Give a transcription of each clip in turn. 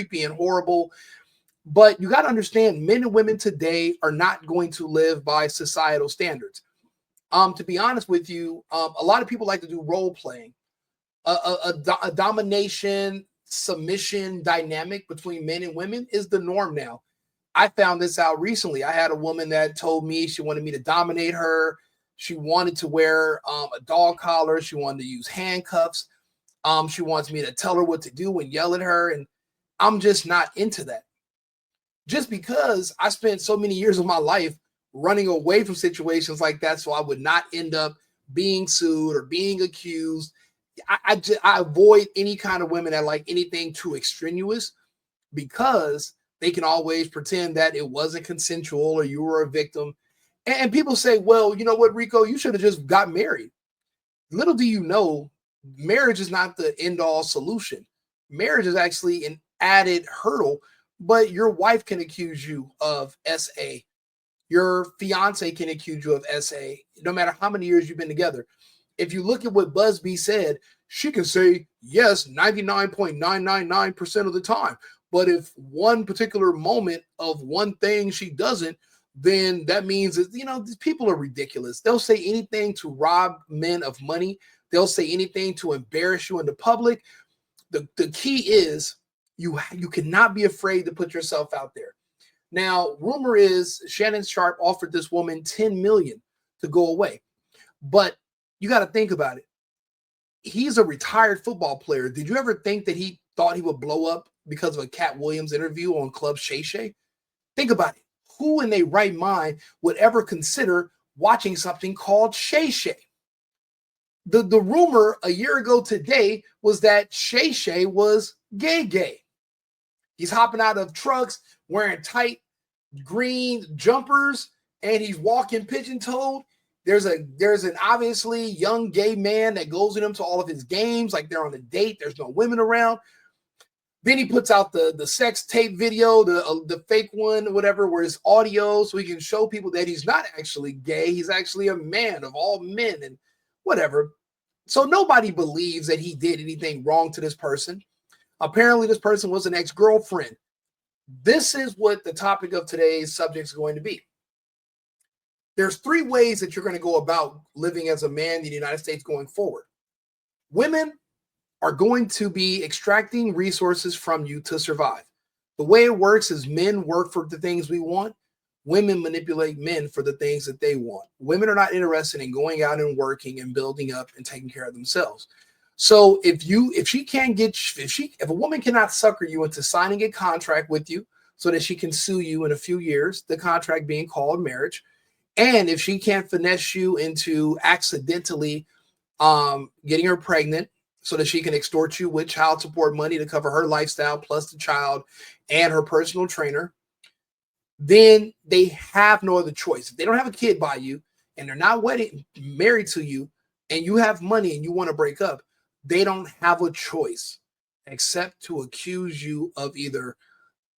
creepy and horrible. But you got to understand, men and women today are not going to live by societal standards. To be honest with you, a lot of people like to do role playing. A domination submission dynamic between men and women is the norm now. I found this out recently. I had a woman that told me she wanted me to dominate her. She wanted to wear a dog collar. She wanted to use handcuffs. She wants me to tell her what to do and yell at her. And I'm just not into that. Just because I spent so many years of my life running away from situations like that so I would not end up being sued or being accused. I avoid any kind of women that like anything too extraneous, because they can always pretend that it wasn't consensual or you were a victim. And people say, well, you know what, Rico, you should have just got married. Little do you know, marriage is not the end-all solution. Marriage is actually an added hurdle, but your wife can accuse you of SA. Your fiance can accuse you of SA, no matter how many years you've been together. If you look at what Buzbee said, she can say yes 99.999% of the time. But if one particular moment of one thing she doesn't, then that means that, these people are ridiculous. They'll say anything to rob men of money. They'll say anything to embarrass you in the public. The key is you cannot be afraid to put yourself out there. Now, rumor is Shannon Sharpe offered this woman $10 million to go away. But you got to think about it. He's a retired football player. Did you ever think that he thought he would blow up because of a Cat Williams interview on Club Shay Shay? Think about it. Who in their right mind would ever consider watching something called Shay Shay? The rumor a year ago today was that Shay Shay was gay. He's hopping out of trucks wearing tight green jumpers, and he's walking pigeon-toed. There's an obviously young gay man that goes with him to all of his games, like they're on a date. There's no women around. Then he puts out the sex tape video, the fake one, whatever, where it's audio, so he can show people that he's not actually gay. He's actually a man of all men and whatever. So nobody believes that he did anything wrong to this person. Apparently, this person was an ex-girlfriend. This is what the topic of today's subject is going to be. There's 3 ways that you're going to go about living as a man in the United States going forward. Women are going to be extracting resources from you to survive. The way it works is men work for the things we want. Women manipulate men for the things that they want. Women are not interested in going out and working and building up and taking care of themselves. So if a woman cannot sucker you into signing a contract with you so that she can sue you in a few years, the contract being called marriage, and if she can't finesse you into accidentally getting her pregnant so that she can extort you with child support money to cover her lifestyle plus the child and her personal trainer, then they have no other choice. If they don't have a kid by you and they're not married to you, and you have money and you want to break up, they don't have a choice except to accuse you of either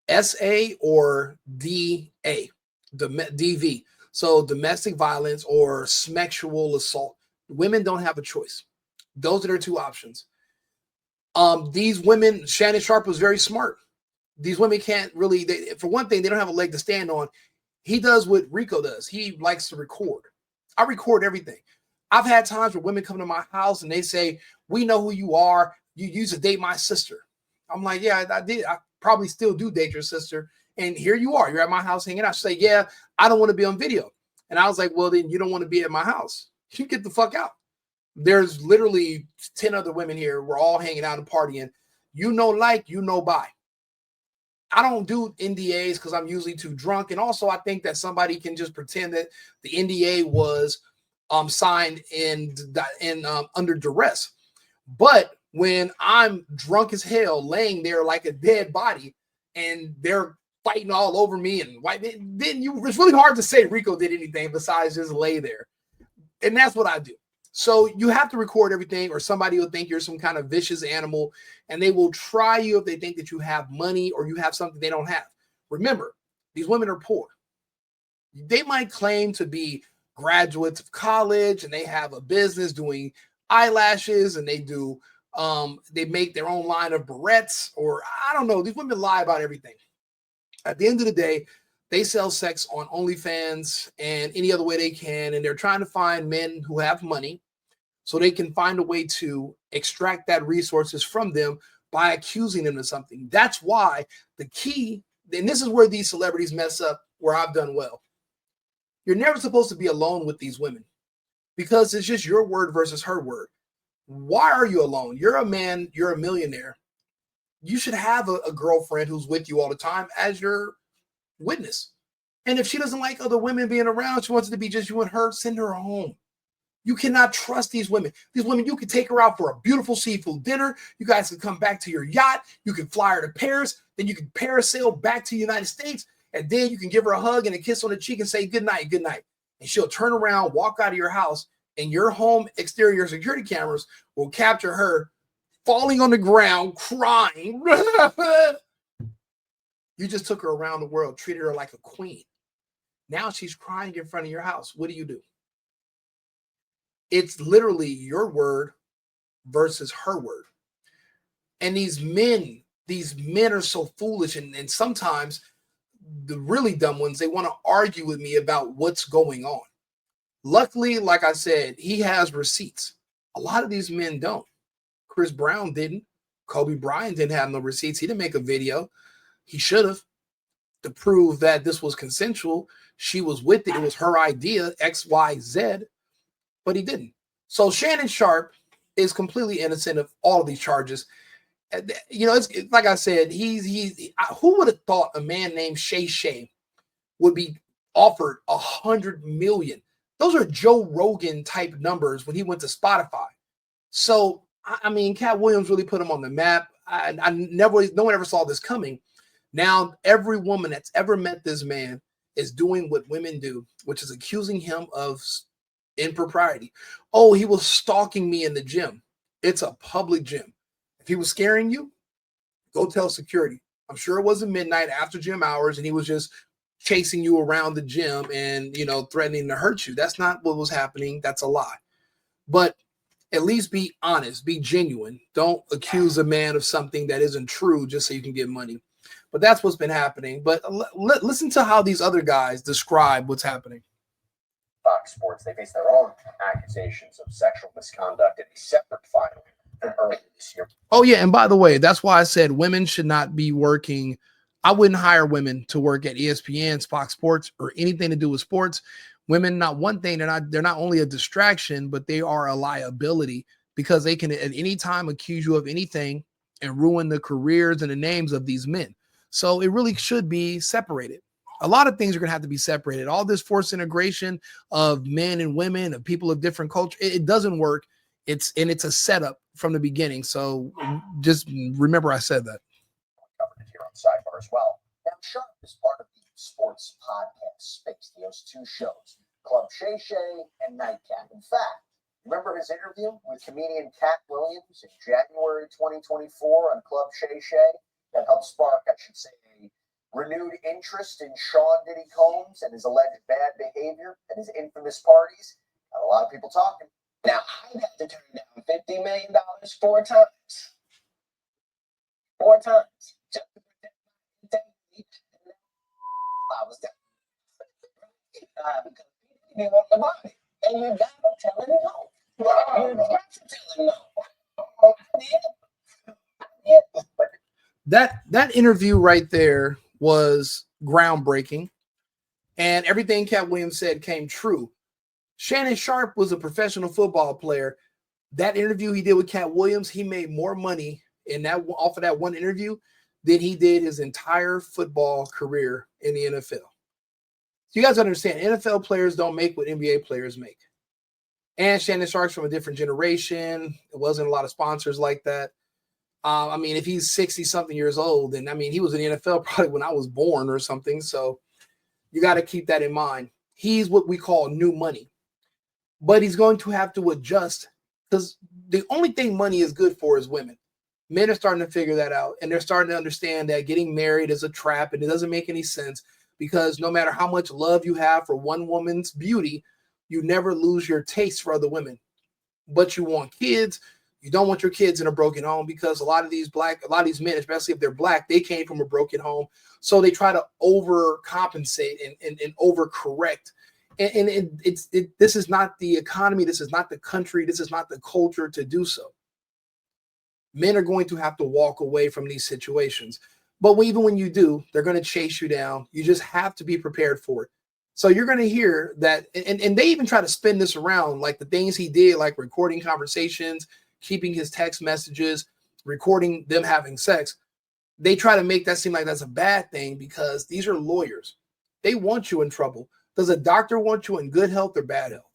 SA or DA, DV. So domestic violence or sexual assault. Women don't have a choice. Those are their 2 options. These women, Shannon Sharpe was very smart. These women can't really, for one thing, they don't have a leg to stand on. He does what Rico does. He likes to record. I record everything. I've had times where women come to my house and they say, we know who you are. You used to date my sister. I'm like, yeah, I did. I probably still do date your sister. And here you are. You're at my house hanging out. She say, yeah, I don't want to be on video. And I was like, well, then you don't want to be at my house. You get the fuck out. There's literally 10 other women here. We're all hanging out and partying. Bye. I don't do NDAs because I'm usually too drunk. And also I think that somebody can just pretend that the NDA was signed in under duress. But when I'm drunk as hell, laying there like a dead body, and they're fighting all over me, and it's really hard to say Rico did anything besides just lay there. And that's what I do. So you have to record everything, or somebody will think you're some kind of vicious animal, and they will try you if they think that you have money or you have something they don't have. Remember, these women are poor. They might claim to be graduates of college and they have a business doing eyelashes and they do They make their own line of barrettes, or I don't know. These women lie about everything. At the end of the day, they sell sex on OnlyFans and any other way they can, and they're trying to find men who have money so they can find a way to extract that resources from them by accusing them of something. That's why the key, and this is where these celebrities mess up, where I've done well. You're never supposed to be alone with these women because it's just your word versus her word. Why are you alone? You're a man, you're a millionaire. You should have a girlfriend who's with you all the time as your witness. And if she doesn't like other women being around, she wants it to be just you and her, send her home. You cannot trust these women. These women, you can take her out for a beautiful seafood dinner. You guys can come back to your yacht. You can fly her to Paris. Then you can parasail back to the United States. And then you can give her a hug and a kiss on the cheek and say, good night, good night. And she'll turn around, walk out of your house, and your home exterior security cameras will capture her falling on the ground, crying. You just took her around the world, treated her like a queen. Now she's crying in front of your house. What do? It's literally your word versus her word. And these men are so foolish. And sometimes the really dumb ones, they want to argue with me about what's going on. Luckily, like I said, he has receipts. A lot of these men don't. Chris Brown didn't. Kobe Bryant didn't have no receipts. He didn't make a video. He should have, to prove that this was consensual. She was with it. It was her idea, X, Y, Z, but he didn't. So Shannon Sharpe is completely innocent of all of these charges. You know, it's like I said, who would have thought a man named Shay Shay would be offered $100 million? Those are Joe Rogan type numbers when he went to Spotify. So, I mean, Cat Williams really put him on the map. No one ever saw this coming. Now, every woman that's ever met this man is doing what women do, which is accusing him of impropriety. Oh, he was stalking me in the gym. It's a public gym. If he was scaring you, go tell security. I'm sure it wasn't midnight after gym hours and he was just chasing you around the gym and, you know, threatening to hurt you. That's not what was happening. That's a lie. But at least be honest, be genuine. Don't accuse a man of something that isn't true just so you can get money. But that's what's been happening. But listen to how these other guys describe what's happening. Fox Sports, they face their own accusations of sexual misconduct in a separate file earlier this year. Oh, yeah. And by the way, that's why I said women should not be working. I wouldn't hire women to work at ESPN, Fox Sports, or anything to do with sports. Women, not one thing, they're not only a distraction, but they are a liability because they can at any time accuse you of anything and ruin the careers and the names of these men. So it really should be separated. A lot of things are going to have to be separated. All this forced integration of men and women, of people of different culture, it doesn't work. It's a setup from the beginning. So just remember I said that. Covered it here on Sidebar as well. Now, Sharpe is part of the sports podcast space. He hosts two shows, Club Shay Shay and Nightcap. In fact, remember his interview with comedian Cat Williams in January 2024 on Club Shay Shay? That helped spark, I should say, a renewed interest in Sean Diddy Combs and his alleged bad behavior at his infamous parties. Got a lot of people talking. Now, I've had to turn down $50 million 4 times. 4 times. Just to protect my integrity. I was done. Because he didn't want the money. And you gotta tell him no. You got to tell him no. I did. That interview right there was groundbreaking, and everything Cat Williams said came true. Shannon Sharpe was a professional football player. That interview he did with Cat Williams, he made more money off of that one interview than he did his entire football career in the NFL. So you guys understand, NFL players don't make what NBA players make. And Shannon Sharpe's from a different generation. It wasn't a lot of sponsors like that. I mean, if he's 60-something years old, then, I mean, he was in the NFL probably when I was born or something. So you got to keep that in mind. He's what we call new money. But he's going to have to adjust because the only thing money is good for is women. Men are starting to figure that out, and they're starting to understand that getting married is a trap, and it doesn't make any sense because no matter how much love you have for one woman's beauty, you never lose your taste for other women. But you want kids, You don't want your kids in a broken home because a lot of these men, especially if they're black, they came from a broken home. So they try to overcompensate and overcorrect. And this is not the economy. This is not the country. This is not the culture to do so. Men are going to have to walk away from these situations. But even when you do, they're going to chase you down. You just have to be prepared for it. So you're going to hear that. And they even try to spin this around, like the things he did, like recording conversations, keeping his text messages, recording them having sex. They try to make that seem like that's a bad thing because these are lawyers. They want you in trouble. Does a doctor want you in good health or bad health?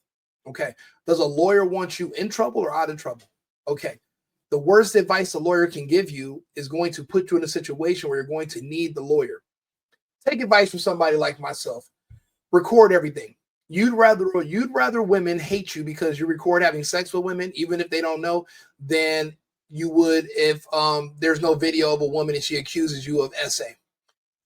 Okay. Does a lawyer want you in trouble or out of trouble? Okay. The worst advice a lawyer can give you is going to put you in a situation where you're going to need the lawyer. Take advice from somebody like myself. Record everything. You'd rather women hate you because you record having sex with women, even if they don't know, than you would if there's no video of a woman and she accuses you of SA.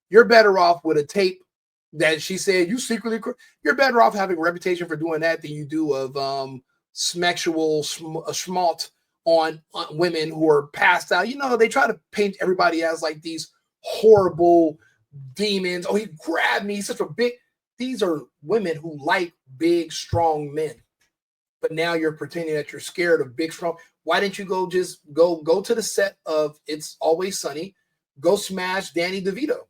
You're better off with a tape that she said you secretly. You're better off having a reputation for doing that than you do of sexual schmalt on women who are passed out. You know, they try to paint everybody as like these horrible demons. Oh, he grabbed me. He's such a big. These are women who like big, strong men. But now you're pretending that you're scared of big, strong. Why didn't you go to the set of It's Always Sunny? Go smash Danny DeVito.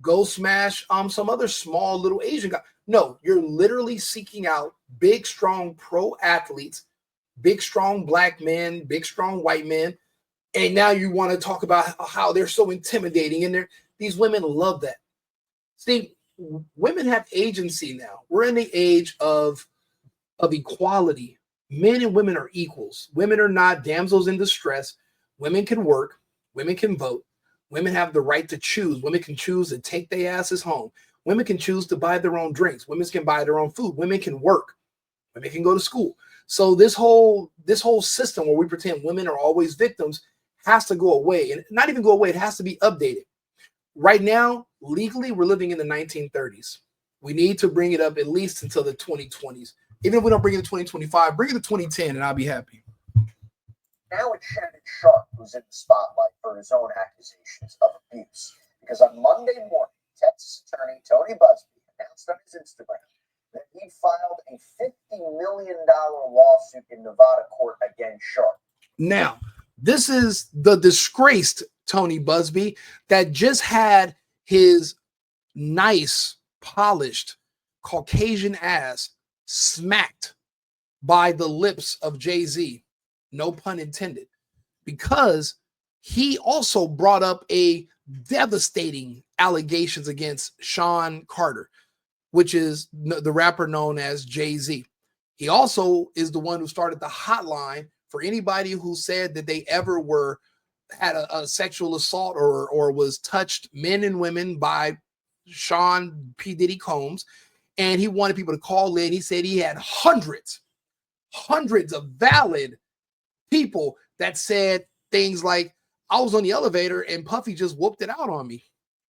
Go smash some other small little Asian guy. No, you're literally seeking out big, strong pro athletes, big, strong black men, big, strong white men. And now you want to talk about how they're so intimidating. And these women love that. See, women have agency now. We're in the age of equality. Men and women are equals. Women are not damsels in distress. Women can work. Women can vote. Women have the right to choose. Women can choose to take their asses home. Women can choose to buy their own drinks. Women can buy their own food. Women can work. Women can go to school. So this whole system where we pretend women are always victims has to go away. And not even go away. It has to be updated. Right now, legally, we're living in the 1930s. We need to bring it up at least until the 2020s. Even if we don't bring it to 2025, bring it to 2010 and I'll be happy. Now it's Shannon Sharpe who's in the spotlight for his own accusations of abuse. Because on Monday morning, Texas attorney Tony Buzbee announced on his Instagram that he filed a $50 million lawsuit in Nevada court against Sharpe. Now, this is the disgraced Tony Buzbee that just had his nice, polished, Caucasian ass smacked by the lips of Jay-Z, no pun intended, because he also brought up a devastating allegations against Sean Carter, which is the rapper known as Jay-Z. He also is the one who started the hotline for anybody who said that they ever had a sexual assault or was touched, men and women, by Sean P. Diddy Combs. And he wanted people to call in. He said he had hundreds of valid people that said things like, I was on the elevator and Puffy just whooped it out on me,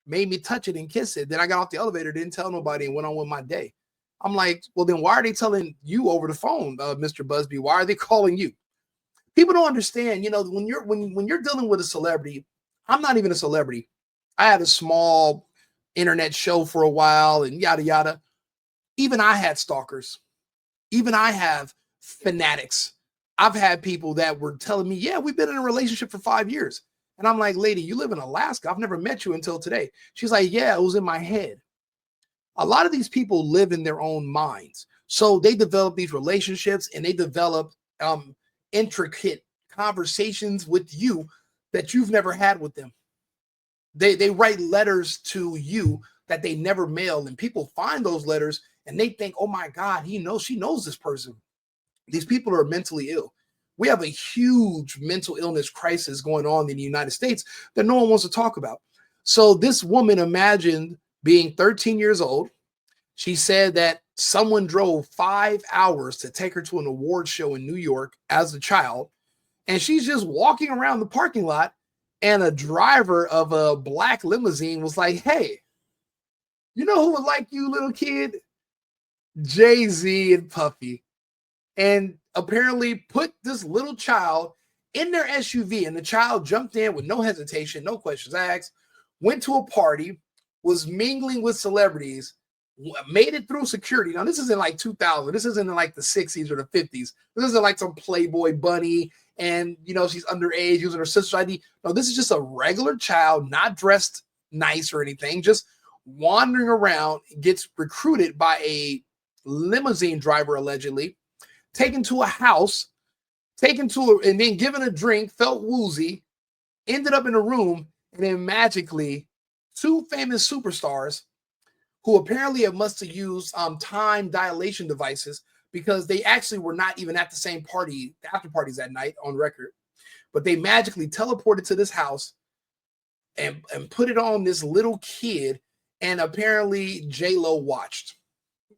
made me touch it and kiss it. Then I got off the elevator, didn't tell nobody, and went on with my day. I'm like, well, then why are they telling you over the phone, Mr. Buzbee? Why are they calling you? People don't understand, you know, when you're dealing with a celebrity. I'm not even a celebrity. I had a small internet show for a while and yada, yada. Even I had stalkers. Even I have fanatics. I've had people that were telling me, yeah, we've been in a relationship for 5 years. And I'm like, lady, you live in Alaska. I've never met you until today. She's like, yeah, it was in my head. A lot of these people live in their own minds. So they develop these relationships and they develop intricate conversations with you that you've never had with them. They write letters to you that they never mail, and people find those letters and they think, oh my God, she knows this person. These people are mentally ill. We have a huge mental illness crisis going on in the United States that no one wants to talk about. So this woman imagined being 13 years old. She said that someone drove 5 hours to take her to an award show in New York as a child. And she's just walking around the parking lot, and a driver of a black limousine was like, hey, you know who would like you, little kid? Jay-Z and Puffy. And apparently put this little child in their SUV, and the child jumped in with no hesitation, no questions asked, went to a party, was mingling with celebrities, made it through security. Now, this isn't like 2000. This isn't in like the 60s or the 50s. This isn't like some Playboy bunny and, you know, she's underage using her sister's ID. No, this is just a regular child, not dressed nice or anything, just wandering around, gets recruited by a limousine driver, allegedly, taken to a house, and then given a drink, felt woozy, ended up in a room, and then magically, two famous superstars who apparently must have used time dilation devices because they actually were not even at the same party, after parties that night on record, but they magically teleported to this house and put it on this little kid, and apparently J-Lo watched.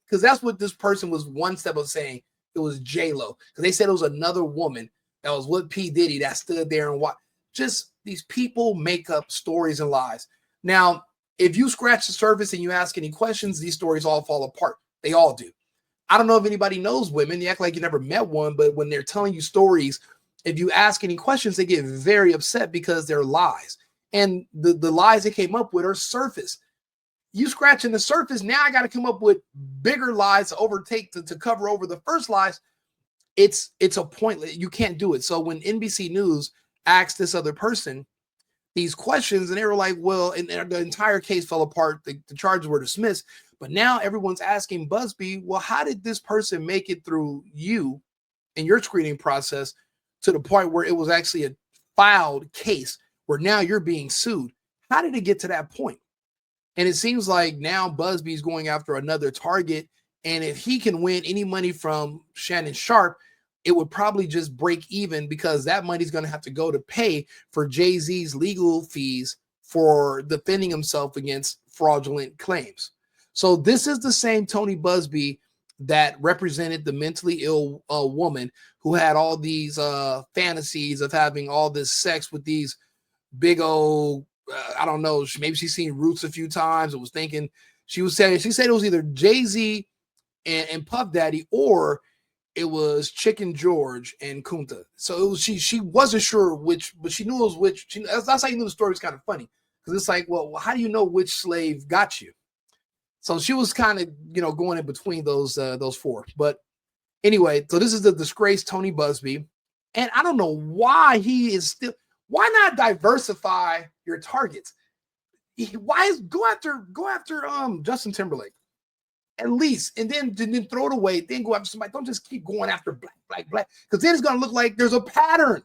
Because that's what this person was one step of saying. It was J-Lo. Because they said it was another woman that was with P. Diddy that stood there and watched. Just these people make up stories and lies. Now, if you scratch the surface and you ask any questions, these stories all fall apart. They all do. I don't know if anybody knows women. You act like you never met one, but when they're telling you stories, if you ask any questions, they get very upset because they're lies. And the lies they came up with are surface. You scratching the surface, now I got to come up with bigger lies to overtake, to cover over the first lies. It's a pointless. You can't do it. So when NBC News asked this other person these questions, and they were like, well, and the entire case fell apart. The charges were dismissed. But now everyone's asking Buzbee, well, how did this person make it through you and your screening process to the point where it was actually a filed case where now you're being sued? How did it get to that point? And it seems like now Buzbee's going after another target. And if he can win any money from Shannon Sharpe, it would probably just break even because that money's going to have to go to pay for Jay-Z's legal fees for defending himself against fraudulent claims. So this is the same Tony Buzbee that represented the mentally ill woman who had all these fantasies of having all this sex with these big old, I don't know, maybe she's seen Roots a few times and was thinking, she said it was either Jay-Z and Puff Daddy, or it was Chicken George and Kunta. So it was, she wasn't sure which, but she knew it was which. That's how you knew the story was kind of funny, because it's like, well, how do you know which slave got you? So she was kind of, going in between those four. But anyway, so this is the disgraced Tony Buzbee, and I don't know why he is still. Why not diversify your targets? Go after Justin Timberlake at least, and then throw it away. Then go after somebody. Don't just keep going after black, because then it's gonna look like there's a pattern.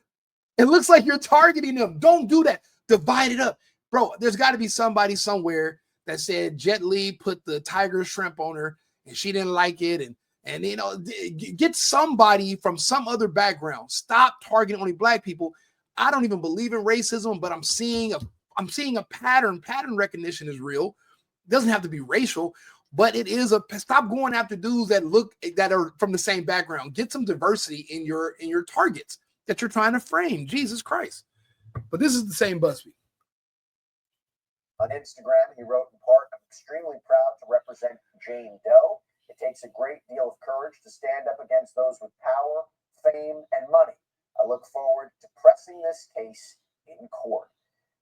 It looks like you're targeting them. Don't do that. Divide it up, bro. There's got to be somebody somewhere that said Jet Li put the tiger shrimp on her and she didn't like it, and get somebody from some other background. Stop targeting only black people. I don't even believe in racism, but I'm seeing a pattern. Pattern recognition is real. It doesn't have to be racial, but it is stop going after dudes that are from the same background. Get some diversity in your targets that you're trying to frame. Jesus Christ. But this is the same Buzbee. On Instagram, he wrote in part, "I'm extremely proud to represent Jane Doe. It takes a great deal of courage to stand up against those with power, fame, and money. I look forward to pressing this case in court."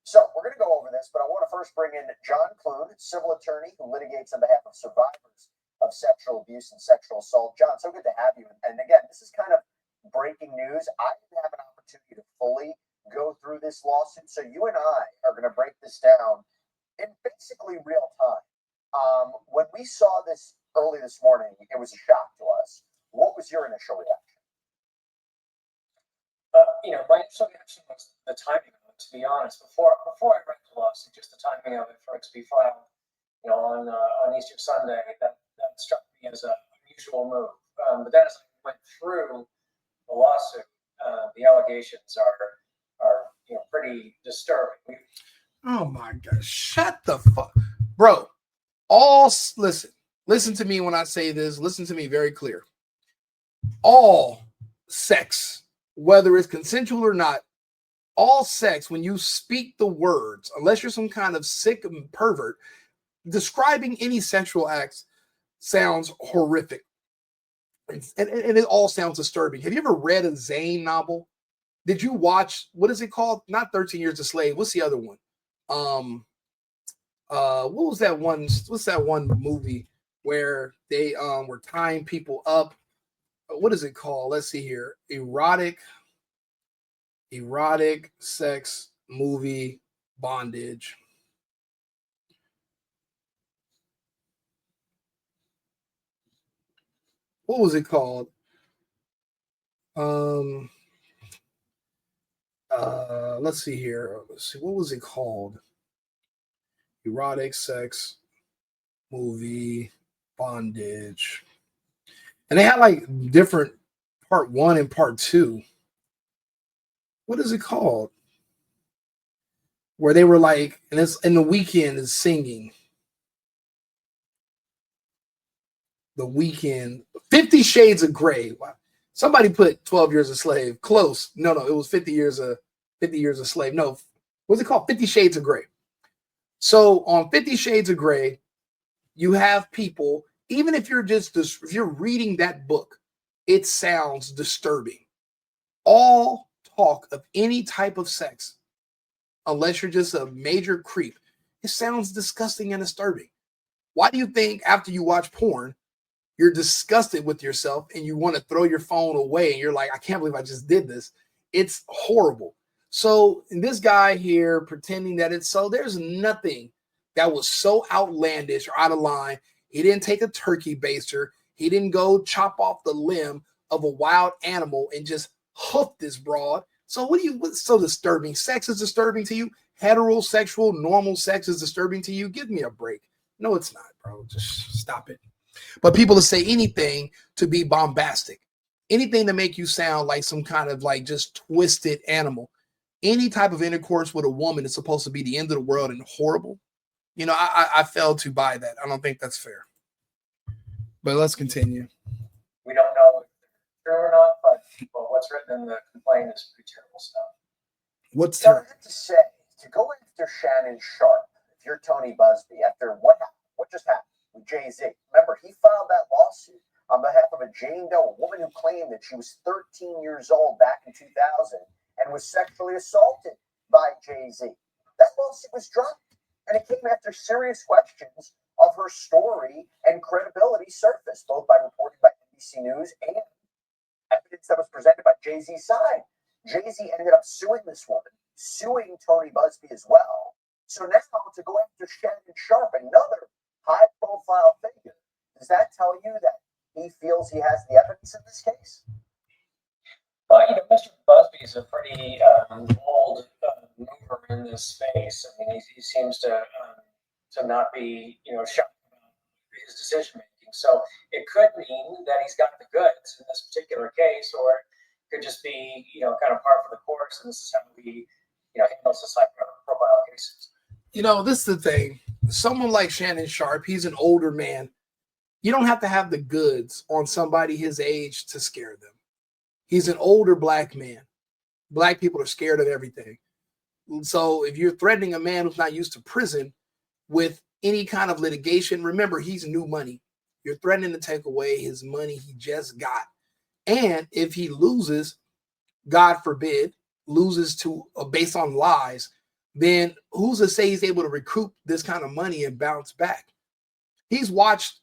So we're going to go over this, but I want to first bring in John Clune, civil attorney who litigates on behalf of survivors of sexual abuse and sexual assault. John, so good to have you. And again, this is kind of breaking news. I didn't have an opportunity to fully go through this lawsuit, so you and I are going to break this down in basically real time. When we saw this early this morning, it was a shock to us. What was your initial reaction? My initial reaction was the timing of it, to be honest. Before I read the lawsuit, just the timing of it for it to be filed, on Easter Sunday, that struck me as an unusual move. But then as I went through the lawsuit, the allegations are pretty disturbing. Oh my God! Shut the fuck, bro. Listen to me when I say this. Listen to me very clear. All sex, whether it's consensual or not, all sex, when you speak the words, unless you're some kind of sick pervert, describing any sexual acts sounds horrific. And it all sounds disturbing. Have you ever read a Zane novel? Did you watch, what is it called? Not 13 Years a Slave. What's the other one? What was that one? What's that one movie where they were tying people up? What is it called? Let's see here. Erotic sex movie bondage. What was it called? Let's see here. Let's see. What was it called? Erotic sex movie bondage. And they had like different part 1 and part 2. What is it called? Where they were like, and it's in The Weeknd is singing. The Weeknd, 50 Shades of Grey. Wow. Somebody put 12 Years a Slave. Close. No, it was 50 Years a Slave. No, what was it called? 50 Shades of Grey. So on 50 Shades of Grey, you have people, even if you're reading that book, it sounds disturbing. All talk of any type of sex, unless you're just a major creep, it sounds disgusting and disturbing. Why do you think after you watch porn, you're disgusted with yourself and you want to throw your phone away and you're like, I can't believe I just did this. It's horrible. So this guy here pretending that it's so, there's nothing that was so outlandish or out of line. He didn't take a turkey baster. He didn't go chop off the limb of a wild animal and just hoof this broad. So what's so disturbing? Sex is disturbing to you? Heterosexual, normal sex is disturbing to you? Give me a break. No, it's not, bro. Just stop it. But people will say anything to be bombastic, anything to make you sound like some kind of like just twisted animal. Any type of intercourse with a woman is supposed to be the end of the world and horrible. You know, I fail to buy that. I don't think that's fair. But let's continue. We don't know if it's true or not, but what's written in the complaint is pretty terrible stuff. What's I have to say, to go after Shannon Sharpe, if you're Tony Buzbee, after what just happened with Jay-Z, remember, he filed that lawsuit on behalf of a Jane Doe, a woman who claimed that she was 13 years old back in 2000 and was sexually assaulted by Jay-Z. That lawsuit was dropped, and it came after serious questions of her story and credibility surfaced, both by reporting by NBC News and evidence that was presented by Jay-Z's side. Jay-Z ended up suing this woman, suing Tony Buzbee as well. So now to go after Shannon Sharpe, another high-profile figure, does that tell you that he feels he has the evidence in this case? Mr. Buzbee is a pretty bold mover in this space. I mean, he seems to not be, shocked about his decision making. So it could mean that he's got the goods in this particular case, or it could just be, kind of par for the course. And this is how we, handle suicide profile cases. This is the thing. Someone like Shannon Sharpe, he's an older man. You don't have to have the goods on somebody his age to scare them. He's an older black man. Black people are scared of everything. So if you're threatening a man who's not used to prison with any kind of litigation, remember, he's new money. You're threatening to take away his money he just got. And if he loses, God forbid, loses to based on lies, then who's to say he's able to recoup this kind of money and bounce back? He's watched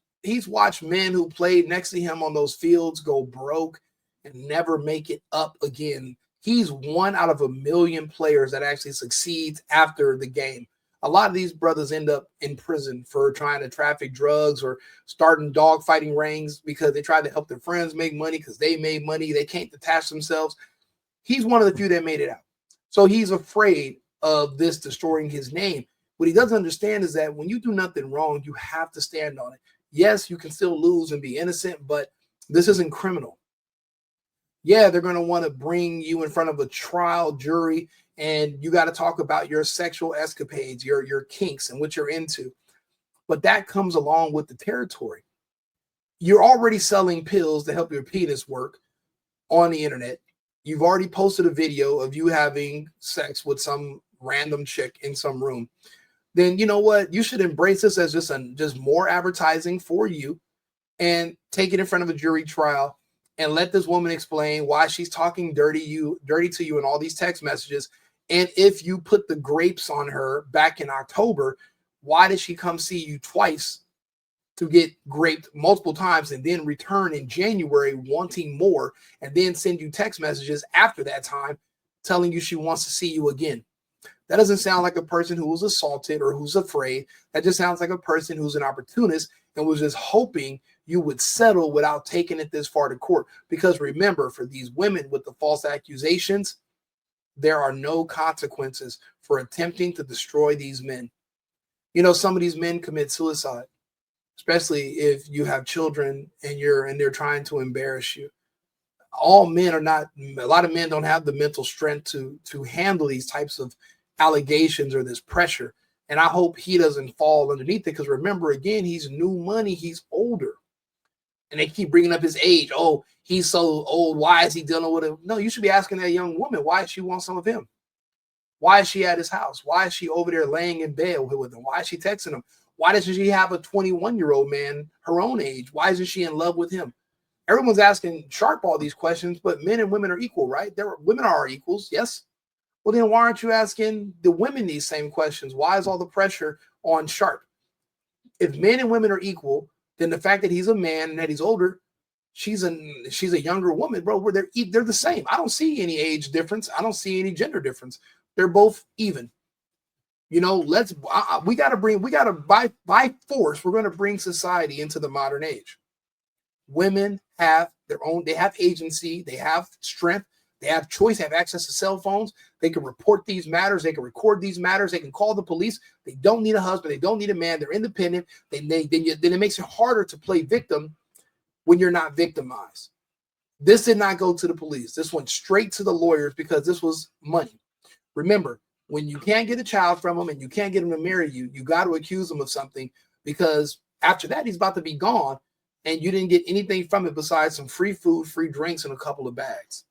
men who played next to him on those fields go broke and never make it up again. He's one out of a million players that actually succeeds after the game. A lot of these brothers end up in prison for trying to traffic drugs or starting dog fighting rings because they tried to help their friends make money because they made money. They can't detach themselves. He's one of the few that made it out. So he's afraid of this destroying his name. What he doesn't understand is that when you do nothing wrong, you have to stand on it. Yes, you can still lose and be innocent, but this isn't criminal. Yeah, they're going to want to bring you in front of a trial jury, and you got to talk about your sexual escapades, your kinks, and what you're into. But that comes along with the territory. You're already selling pills to help your penis work on the internet. You've already posted a video of you having sex with some random chick in some room. Then you know what? You should embrace this as just more advertising for you and take it in front of a jury trial and let this woman explain why she's talking dirty to you in all these text messages. And if you put the grapes on her back in October, why did she come see you twice to get graped multiple times and then return in January wanting more and then send you text messages after that time telling you she wants to see you again? That doesn't sound like a person who was assaulted or who's afraid. That just sounds like a person who's an opportunist and was just hoping you would settle without taking it this far to court. Because remember, for these women with the false accusations, there are no consequences for attempting to destroy these men. You know, some of these men commit suicide, especially if you have children and they're trying to embarrass you. All men are not, a lot of men don't have the mental strength to handle these types of allegations or this pressure. And I hope he doesn't fall underneath it, because remember, again, he's new money, he's older. And they keep bringing up his age. Oh, he's so old. Why is he dealing with it? No, you should be asking that young woman why she wants some of him. Why is she at his house? Why is she over there laying in bed with him? Why is she texting him? Why doesn't she have a 21-year-old man her own age? Why isn't she in love with him? Everyone's asking Sharpe all these questions, but men and women are equal, right? Women are equals, yes. Well, then why aren't you asking the women these same questions? Why is all the pressure on Sharpe? If men and women are equal, then the fact that he's a man and that he's older, she's a younger woman, bro. Where they're the same. I don't see any age difference. I don't see any gender difference. They're both even. You know, by force, we're going to bring society into the modern age. Women have their own, they have agency, they have strength, they have choice, they have access to cell phones. They can report these matters, they can record these matters, they can call the police. They don't need a husband, they don't need a man, they're independent. Then it makes it harder to play victim when you're not victimized. This did not go to the police. This went straight to the lawyers because this was money. Remember, when you can't get a child from him and you can't get him to marry you, you got to accuse him of something, because after that, he's about to be gone and you didn't get anything from it besides some free food, free drinks, and a couple of bags.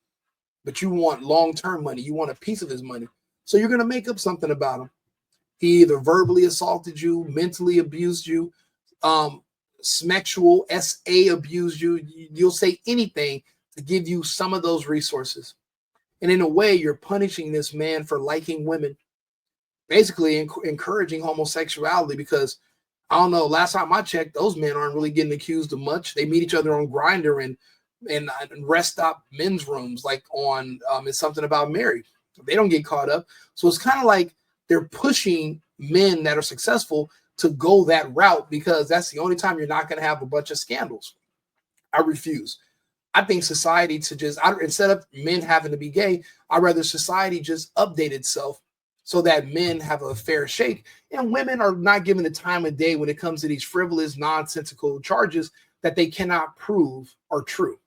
But you want long-term money. You want a piece of his money. So you're going to make up something about him. He either verbally assaulted you, mentally abused you, sexual SA abused you. You'll say anything to give you some of those resources. And in a way, you're punishing this man for liking women, basically encouraging homosexuality, because I don't know, last time I checked, those men aren't really getting accused of much. They meet each other on Grindr and rest stop men's rooms, like on It's Something About Mary. They don't get caught up. So it's kind of like they're pushing men that are successful to go that route, because that's the only time you're not going to have a bunch of scandals. I refuse. I think society to just, instead of men having to be gay, I'd rather society just update itself so that men have a fair shake and women are not given the time of day when it comes to these frivolous, nonsensical charges that they cannot prove are true.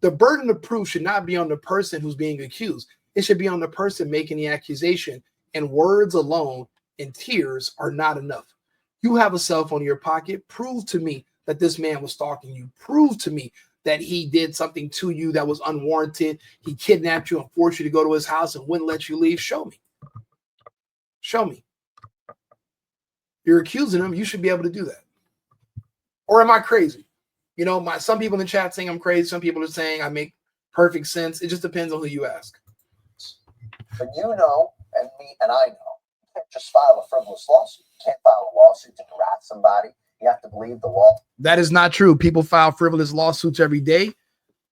The burden of proof should not be on the person who's being accused. It should be on the person making the accusation, and words alone and tears are not enough. You have a cell phone in your pocket. Prove to me that this man was stalking you. Prove to me that he did something to you that was unwarranted. He kidnapped you and forced you to go to his house and wouldn't let you leave. Show me. Show me. You're accusing him. You should be able to do that. Or am I crazy? You know, some people in the chat saying I'm crazy. Some people are saying I make perfect sense. It just depends on who you ask. But you know, and me and I know, you can't just file a frivolous lawsuit. You can't file a lawsuit to harass somebody. You have to believe the law. That is not true. People file frivolous lawsuits every day.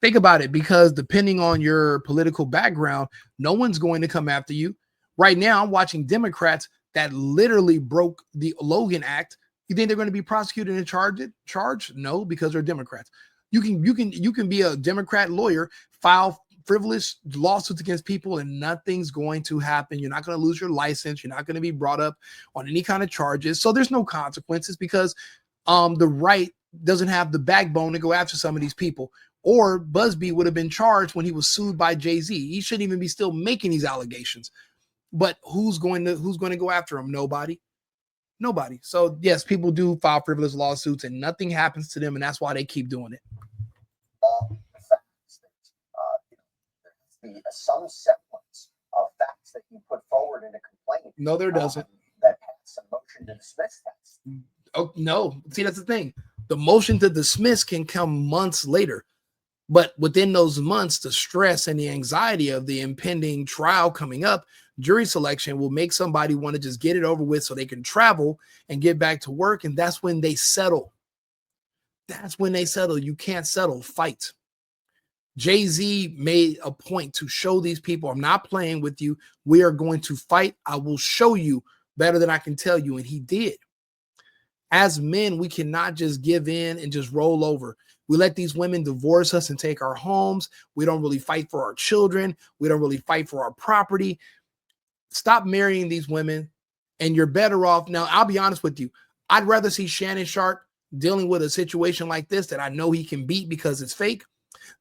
Think about it, because depending on your political background, no one's going to come after you. Right now, I'm watching Democrats that literally broke the Logan Act. You think they're going to be prosecuted and charged? No, because they're Democrats. You can be a Democrat lawyer, file frivolous lawsuits against people, and nothing's going to happen. You're not going to lose your license. You're not going to be brought up on any kind of charges. So there's no consequences, because the right doesn't have the backbone to go after some of these people. Or Buzbee would have been charged when he was sued by Jay-Z. He shouldn't even be still making these allegations. But who's going to go after him? Nobody. So yes, people do file frivolous lawsuits and nothing happens to them, and that's why they keep doing it. Some semblance of facts that you put forward in a complaint. No, there doesn't. That pass a motion to dismiss test. Oh no! See, that's the thing. The motion to dismiss can come months later. But within those months, the stress and the anxiety of the impending trial coming up, jury selection will make somebody want to just get it over with so they can travel and get back to work. And that's when they settle. That's when they settle. You can't settle. Fight. Jay-Z made a point to show these people, I'm not playing with you. We are going to fight. I will show you better than I can tell you. And he did. As men, we cannot just give in and just roll over. We let these women divorce us and take our homes. We don't really fight for our children. We don't really fight for our property. Stop marrying these women, and you're better off. Now, I'll be honest with you. I'd rather see Shannon Sharpe dealing with a situation like this that I know he can beat because it's fake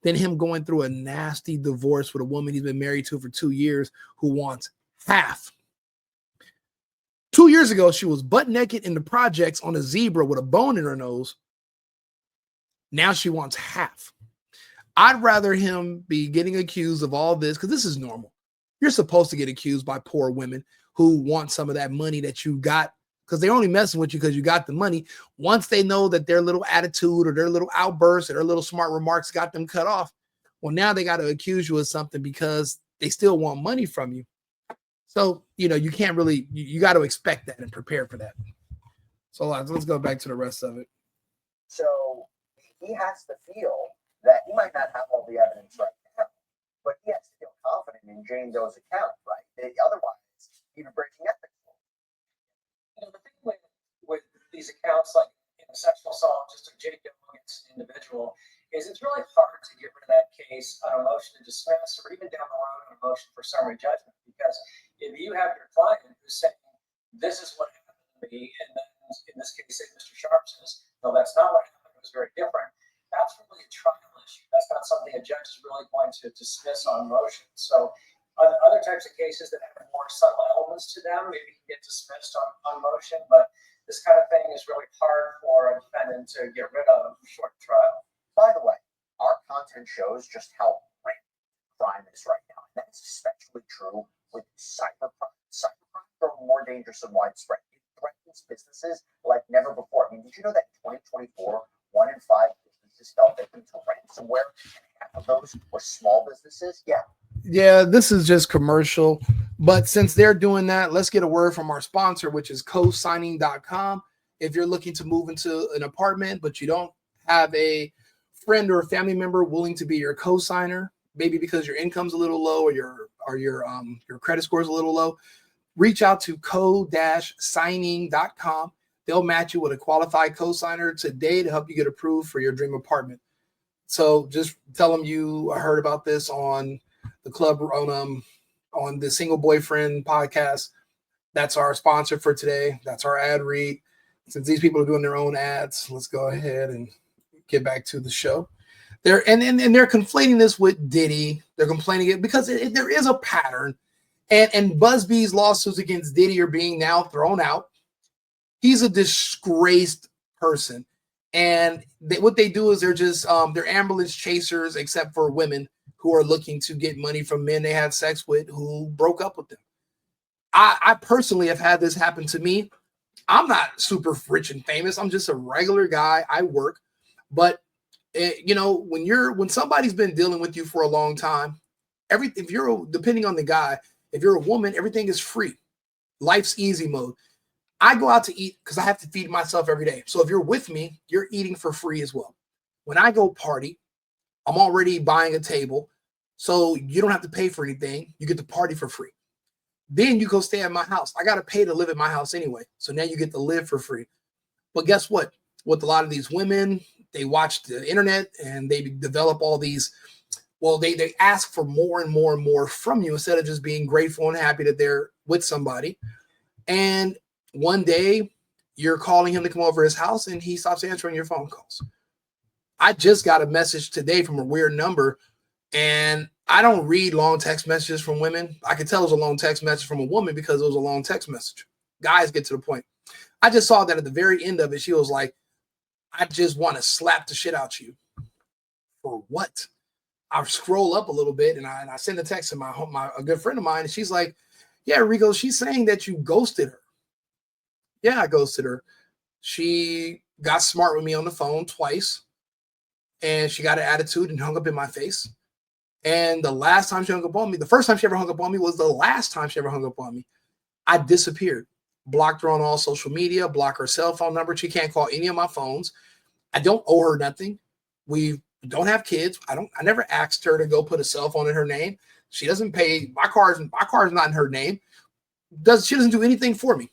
than him going through a nasty divorce with a woman he's been married to for 2 years who wants half. 2 years ago, she was butt naked in the projects on a zebra with a bone in her nose. Now she wants half. I'd rather him be getting accused of all this because this is normal. You're supposed to get accused by poor women who want some of that money that you got because they're only messing with you because you got the money. Once they know that their little attitude or their little outbursts or their little smart remarks got them cut off, well, now they got to accuse you of something because they still want money from you. So, you can't really, you got to expect that and prepare for that. So let's go back to the rest of it. So he has to feel that he might not have all the evidence right now, but he has to feel confident in Jane Doe's account, right? Otherwise, he'd be breaking ethics. The thing with these accounts, like sexual assault, just a Jake Doe against an individual, is it's really hard to get rid of that case on a motion to dismiss or even down the road on a motion for summary judgment. Because if you have your client who's saying, this is what happened to me, and then in this case, say Mr. Sharpe says, no, that's not what happened, it was very different, that's really a trial issue. That's not something a judge is really going to dismiss on motion. So other types of cases that have more subtle elements to them maybe can get dismissed on motion, but this kind of thing is really hard for a defendant to get rid of short trial. By the way, our content shows just how rampant crime is right now. And that's especially true with cybercrime. Cybercrime are more dangerous and widespread. It threatens businesses like never before. I mean, did you know that in 2024, 1 in 5 businesses fell victim to ransomware, and half of those were small businesses? Yeah, this is just commercial. But since they're doing that, let's get a word from our sponsor, which is cosigning.com. If you're looking to move into an apartment, but you don't have a friend or a family member willing to be your co-signer, maybe because your income's a little low or your credit score is a little low, reach out to co-signing.com. They'll match you with a qualified co-signer today to help you get approved for your dream apartment. So just tell them you heard about this on the club on the Single Boyfriend podcast. That's our sponsor for today. That's our ad read. Since these people are doing their own ads, let's go ahead and get back to the show. They're conflating this with Diddy. They're complaining it because there is a pattern, and Buzbee's lawsuits against Diddy are being now thrown out. He's a disgraced person, and what they do is they're just they're ambulance chasers, except for women who are looking to get money from men they had sex with who broke up with them. I personally have had this happen to me. I'm not super rich and famous. I'm just a regular guy. I work, but when somebody's been dealing with you for a long time, depending on the guy, if you're a woman, everything is free. Life's easy mode. I go out to eat because I have to feed myself every day. So if you're with me, you're eating for free as well. When I go party, I'm already buying a table, so you don't have to pay for anything. You get to party for free. Then you go stay at my house. I got to pay to live at my house anyway. So now you get to live for free. But guess what? With a lot of these women, they watch the internet and they develop all these, they ask for more and more and more from you instead of just being grateful and happy that they're with somebody. And one day you're calling him to come over to his house and he stops answering your phone calls. I just got a message today from a weird number, and I don't read long text messages from women. I could tell it was a long text message from a woman because it was a long text message. Guys get to the point. I just saw that at the very end of it, she was like, I just want to slap the shit out you. For what? I scroll up a little bit and I send a text to a good friend of mine, and she's like, yeah, Rico, she's saying that you ghosted her. Yeah, I ghosted her. She got smart with me on the phone twice. and she got an attitude and hung up in my face. And the last time she hung up on me, the first time she ever hung up on me was the last time she ever hung up on me. I disappeared, blocked her on all social media, blocked her cell phone number. She can't call any of my phones. I don't owe her nothing. We don't have kids. I never asked her to go put a cell phone in her name. She doesn't pay. My car's not in her name. She doesn't do anything for me.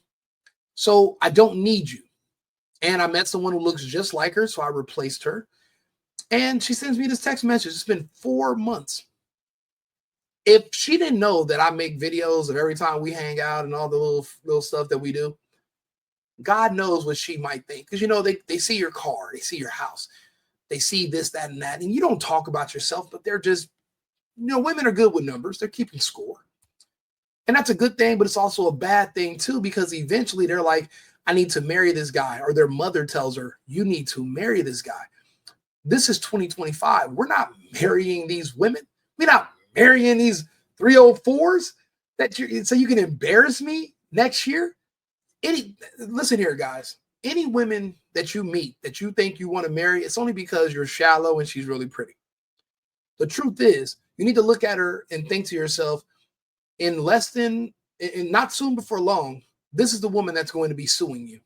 So I don't need you. And I met someone who looks just like her, so I replaced her. And she sends me this text message. It's been 4 months. If she didn't know that I make videos of every time we hang out and all the little stuff that we do, God knows what she might think. Because, you know, they see your car, they see your house, they see this, that, and that. And you don't talk about yourself, but they're just, you know, women are good with numbers. They're keeping score. And that's a good thing, but it's also a bad thing too, because eventually they're like, I need to marry this guy. Or their mother tells her, you need to marry this guy. This is 2025. We're not marrying these women. We're not marrying these 304s so you can embarrass me next year. Listen here, guys. Any women that you meet that you think you want to marry, it's only because you're shallow and she's really pretty. The truth is, you need to look at her and think to yourself, in not soon before long, this is the woman that's going to be suing you.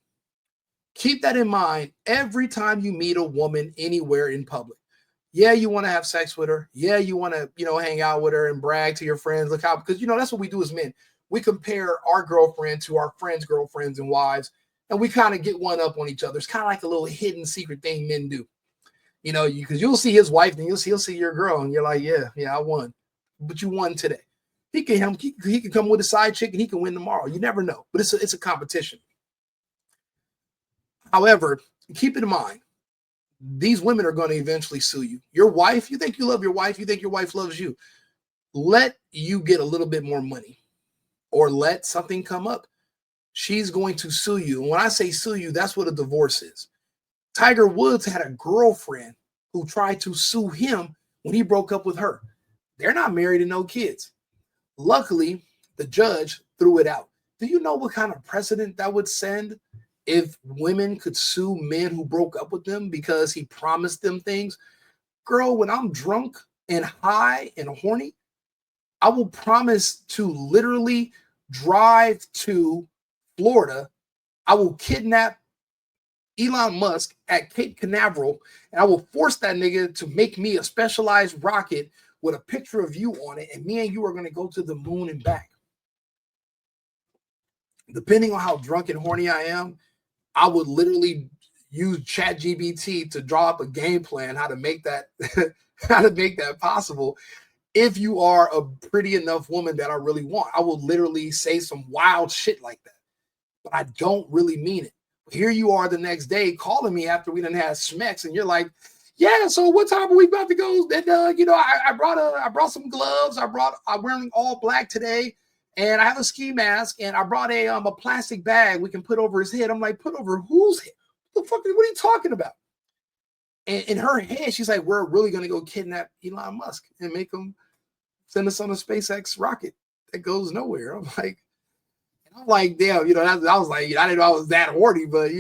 Keep that in mind every time you meet a woman anywhere in public. Yeah, you want to have sex with her. Yeah, you want to, hang out with her and brag to your friends. Look how, because, that's what we do as men. We compare our girlfriend to our friends' girlfriends and wives, and we kind of get one up on each other. It's kind of like a little hidden secret thing men do. Because you'll see his wife and he'll see your girl, and you're like, yeah, I won. But you won today. He can come with a side chick and he can win tomorrow. You never know. But it's a competition. However, keep it in mind, these women are going to eventually sue you. Your wife, you think you love your wife, you think your wife loves you. Let you get a little bit more money or let something come up. She's going to sue you. And when I say sue you, that's what a divorce is. Tiger Woods had a girlfriend who tried to sue him when he broke up with her. They're not married and no kids. Luckily, the judge threw it out. Do you know what kind of precedent that would send if women could sue men who broke up with them because he promised them things? Girl, when I'm drunk and high and horny, I will promise to literally drive to Florida. I will kidnap Elon Musk at Cape Canaveral, and I will force that nigga to make me a specialized rocket with a picture of you on it, and me and you are going to go to the moon and back. Depending on how drunk and horny I am, I would literally use ChatGPT to draw up a game plan how to make that possible. If you are a pretty enough woman that I really want, I will literally say some wild shit like that, but I don't really mean it. Here you are the next day calling me after we done had smacks, and you're like, yeah, so what time are we about to go? And I brought some gloves. I'm wearing all black today, and I have a ski mask, and I brought a plastic bag we can put over his head. I'm like, put over whose head? What are you talking about? And in her head, she's like, we're really gonna go kidnap Elon Musk and make him send us on a SpaceX rocket that goes nowhere. I'm like, damn, I was like, I didn't know I was that horny, but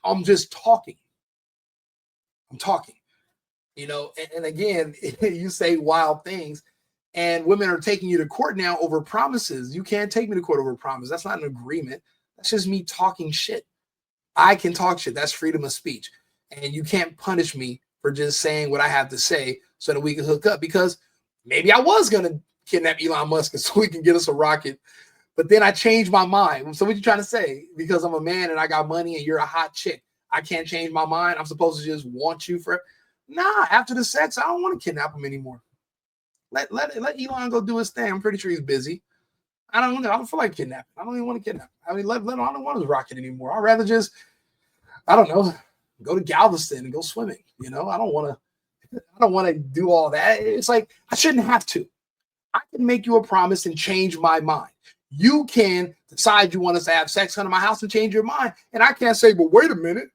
I'm just talking. I'm talking, and again, you say wild things, and women are taking you to court now over promises. You can't take me to court over promises. That's not an agreement. That's just me talking shit. I can talk shit. That's freedom of speech. And you can't punish me for just saying what I have to say so that we can hook up, because maybe I was going to kidnap Elon Musk so we can get us a rocket. But then I changed my mind. So what you trying to say? Because I'm a man and I got money and you're a hot chick, I can't change my mind? I'm supposed to just want you for? Nah, after the sex, I don't want to kidnap him anymore. Let Elon go do his thing. I'm pretty sure he's busy. I don't feel like kidnapping. I don't even want to kidnap. I don't want his rocket anymore. I'd rather just, I don't know, go to Galveston and go swimming. I don't want to do all that. It's like, I shouldn't have to. I can make you a promise and change my mind. You can decide you want us to have sex under my house and change your mind. And I can't say, but wait a minute.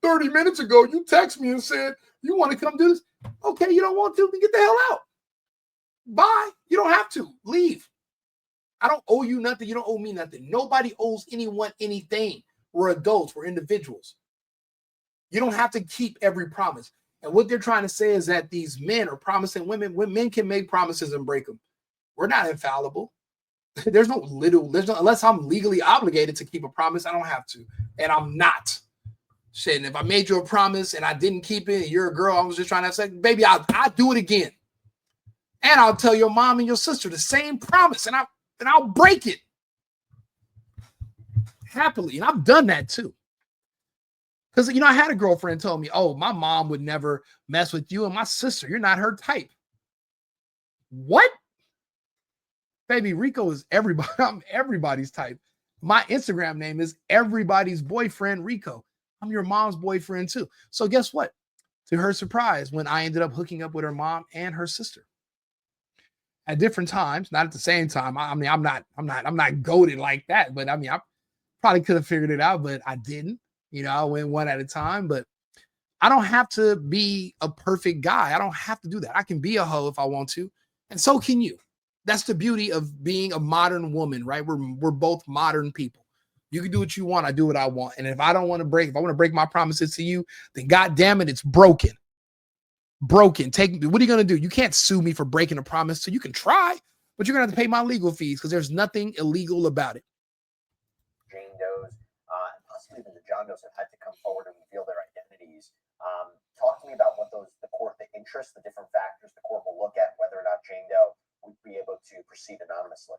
30 minutes ago, you text me and said, you want to come do this? Okay, you don't want to, then get the hell out. Bye. You don't have to. Leave. I don't owe you nothing. You don't owe me nothing. Nobody owes anyone anything. We're adults. We're individuals. You don't have to keep every promise. And what they're trying to say is that these men are promising women. When men can make promises and break them. We're not infallible. There's no unless I'm legally obligated to keep a promise, I don't have to. And I'm not. Shit, and if I made you a promise and I didn't keep it, and you're a girl, I was just trying to have sex, baby, I'll do it again. And I'll tell your mom and your sister the same promise, and I'll break it happily. And I've done that too. Because, I had a girlfriend tell me, oh, my mom would never mess with you and my sister. You're not her type. What? Baby, Rico is everybody. I'm everybody's type. My Instagram name is everybody's boyfriend, Rico. I'm your mom's boyfriend too. So guess what? To her surprise, when I ended up hooking up with her mom and her sister at different times, not at the same time. I mean, I'm not goated like that, but I mean, I probably could have figured it out, but I didn't. I went one at a time, but I don't have to be a perfect guy. I don't have to do that. I can be a hoe if I want to, and so can you. That's the beauty of being a modern woman, right? We're both modern people. You can do what you want. I do what I want. And if I want to break my promises to you, then God damn it, it's broken. What are you going to do? You can't sue me for breaking a promise. So you can try, but you're going to have to pay my legal fees because there's nothing illegal about it. Jane Does, and possibly even the John Does have had to come forward and reveal their identities. Talk to me about what the interests, the different factors the court will look at, whether or not Jane Doe would be able to proceed anonymously.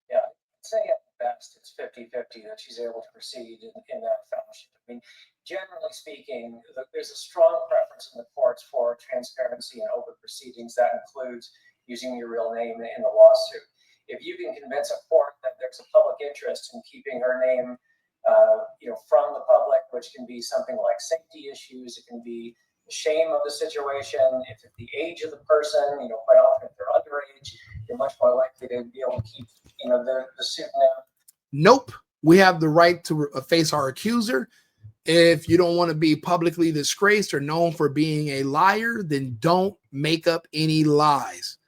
Yeah, I'd say at best it's 50-50 that she's able to proceed in that fashion. I mean, generally speaking, there's a strong preference in the courts for transparency and open proceedings. That includes using your real name in the lawsuit. If you can convince a court that there's a public interest in keeping her name, from the public, which can be something like safety issues, it can be the shame of the situation, if it's the age of the person, quite often if they're underage, you're much more likely to be able to keep, the suit now. Nope. We have the right to face our accuser. If you don't want to be publicly disgraced or known for being a liar, then don't make up any lies.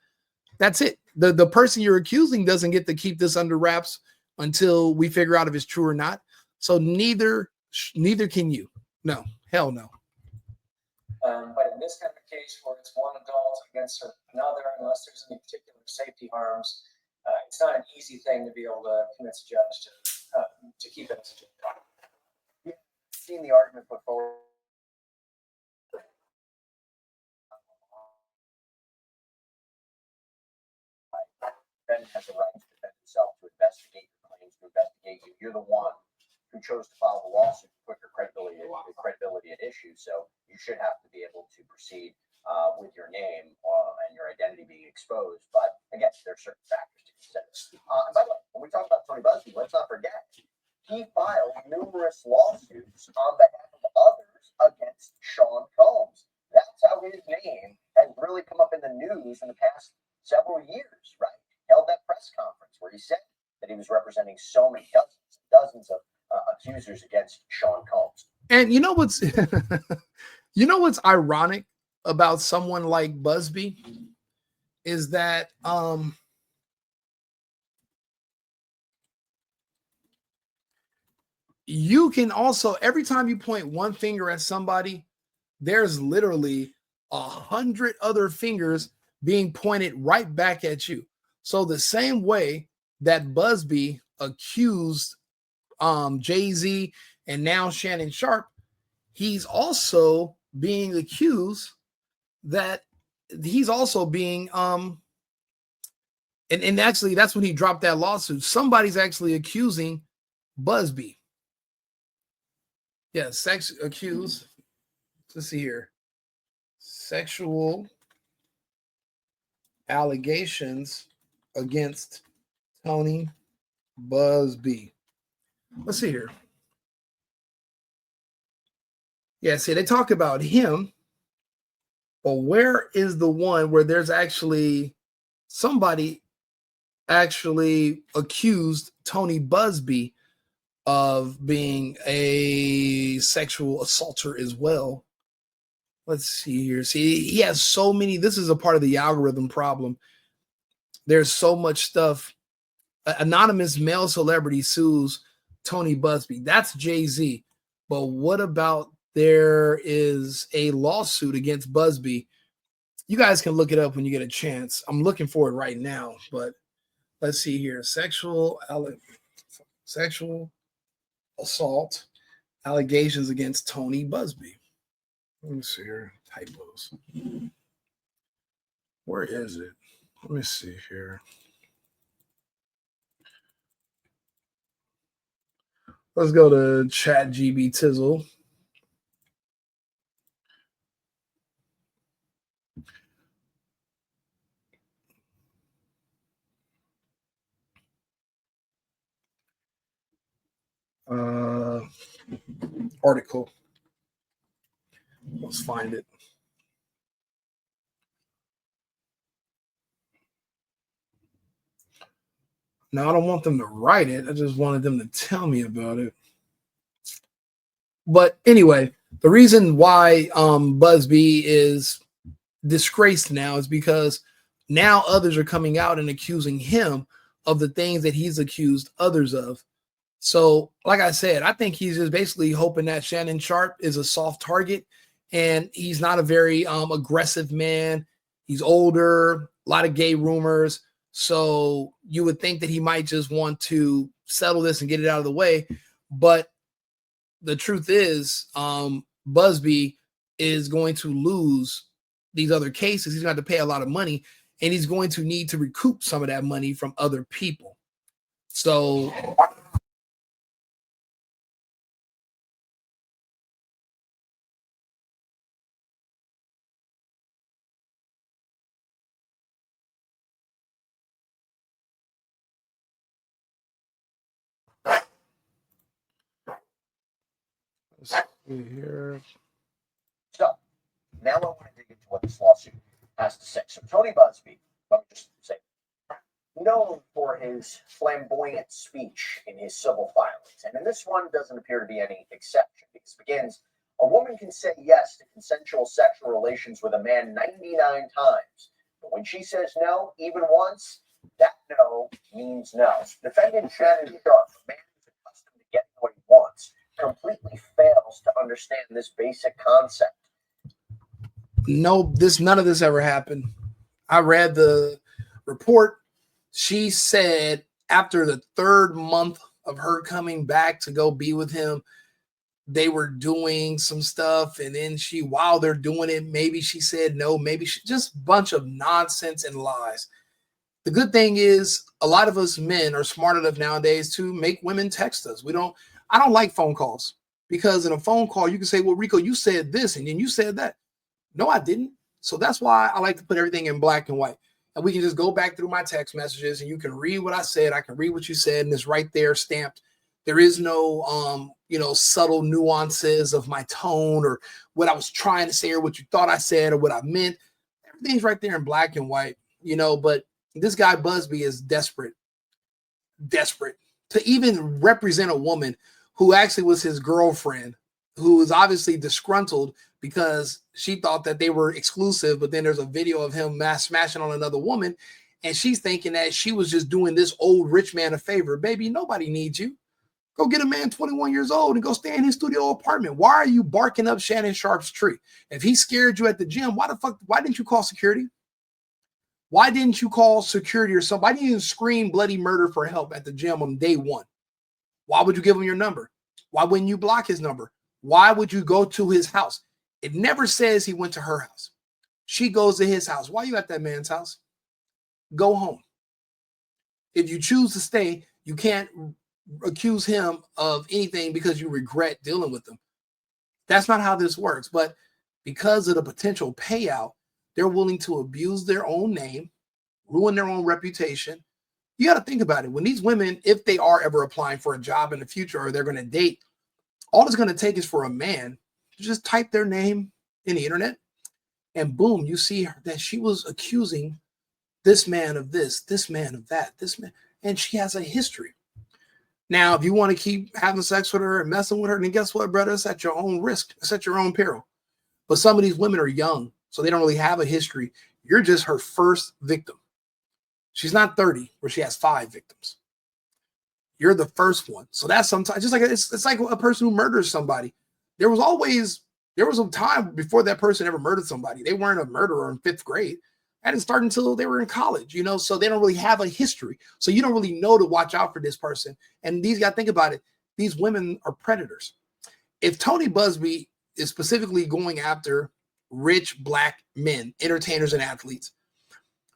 That's it. The person you're accusing doesn't get to keep this under wraps until we figure out if it's true or not. So neither can you. No, hell no. But in this kind of case where it's one adult against another, unless there's any particular safety harms, it's not an easy thing to be able to convince a judge to keep it. You've seen the argument put forward. Defendant has a right to defend himself, to investigate your claims, to investigate you. You're the one who chose to file the lawsuit to put your credibility at issue. So you should have to be able to proceed with your name and your identity being exposed. But again, there are certain factors to consider. And by the way, when we talk about Tony Buzbee, let's not forget he filed numerous lawsuits on behalf of others against Sean Combs. That's how his name has really come up in the news in the past several years, right? Held that press conference where he said that he was representing so many dozens of accusers against Sean Combs. And you know what's what's ironic about someone like Buzbee is that you can also, every time you point one finger at somebody, there's literally 100 other fingers being pointed right back at you. So the same way that Buzbee accused Jay-Z and now Shannon Sharpe, he's also being accused that he's also being and actually that's when he dropped that lawsuit. Somebody's actually accusing Buzbee. Yeah, accused. Let's see here. Sexual allegations against Tony Buzbee. Let's see here. Yeah, see, they talk about him, but where is the one where there's actually somebody actually accused Tony Buzbee of being a sexual assaulter as well? Let's see here. See, he has so many. This is a part of the algorithm problem. There's so much stuff. Anonymous male celebrity sues Tony Buzbee. That's Jay-Z. But what about there is a lawsuit against Buzbee. You guys can look it up when you get a chance. I'm looking for it right now, but let's see here. Sexual assault allegations against Tony Buzbee. Let me see here. Typos. Where is it? Let me see here. Let's go to ChatGB Tizzle. Article. Let's find it. Now, I don't want them to write it. I just wanted them to tell me about it. But anyway, the reason why Buzbee is disgraced now is because now others are coming out and accusing him of the things that he's accused others of. So, like I said, I think he's just basically hoping that Shannon Sharpe is a soft target, and he's not a very aggressive man. He's older, a lot of gay rumors. So you would think that he might just want to settle this and get it out of the way. But the truth is, Buzbee is going to lose these other cases. He's going to have to pay a lot of money, and he's going to need to recoup some of that money from other people. So let's see here. So now I want to dig into what this lawsuit has to say. So Tony Buzbee, let me just say, known for his flamboyant speech in his civil filings, and in this one doesn't appear to be any exception, because it begins, a woman can say yes to consensual sexual relations with a man 99 times, but when she says no, even once, that no means no. Defendant Shannon Sharpe, a man who's accustomed to getting what he wants, completely fails to understand this basic concept. No, none of this ever happened. I read the report. She said after the third month of her coming back to go be with him, they were doing some stuff. And then while they're doing it, maybe she said no, maybe just a bunch of nonsense and lies. The good thing is a lot of us men are smart enough nowadays to make women text us. I don't like phone calls, because in a phone call, you can say, well, Rico, you said this and then you said that. No, I didn't. So that's why I like to put everything in black and white. And we can just go back through my text messages and you can read what I said. I can read what you said, and it's right there stamped. There is no, subtle nuances of my tone or what I was trying to say or what you thought I said or what I meant. Everything's right there in black and white, but this guy Buzbee is desperate to even represent a woman who actually was his girlfriend, who was obviously disgruntled because she thought that they were exclusive, but then there's a video of him smashing on another woman, and she's thinking that she was just doing this old rich man a favor. Baby, nobody needs you. Go get a man 21 years old and go stay in his studio apartment. Why are you barking up Shannon Sharpe's tree? If he scared you at the gym, why didn't you call security? Why didn't you call security or something? Why didn't you scream bloody murder for help at the gym on day one? Why would you give him your number? Why wouldn't you block his number? Why would you go to his house? It never says he went to her house. She goes to his house. Why are you at that man's house? Go home. If you choose to stay, you can't accuse him of anything because you regret dealing with him. That's not how this works. But because of the potential payout, they're willing to abuse their own name, ruin their own reputation. You got to think about it. When these women, if they are ever applying for a job in the future or they're going to date, all it's going to take is for a man to just type their name in the internet, and boom, you see that she was accusing this man of this man of that, this man, and she has a history. Now, if you want to keep having sex with her and messing with her, then guess what, brother? It's at your own risk. It's at your own peril. But some of these women are young, so they don't really have a history. You're just her first victim. She's not 30 where she has 5 victims. You're the first one. So that's sometimes just like it's like a person who murders somebody. There was always There was a time before that person ever murdered somebody. They weren't a murderer in 5th grade. That didn't start until they were in college, you know, so they don't really have a history. So you don't really know to watch out for this person. And these guys, think about it, these women are predators. If Tony Buzbee is specifically going after rich black men, entertainers and athletes,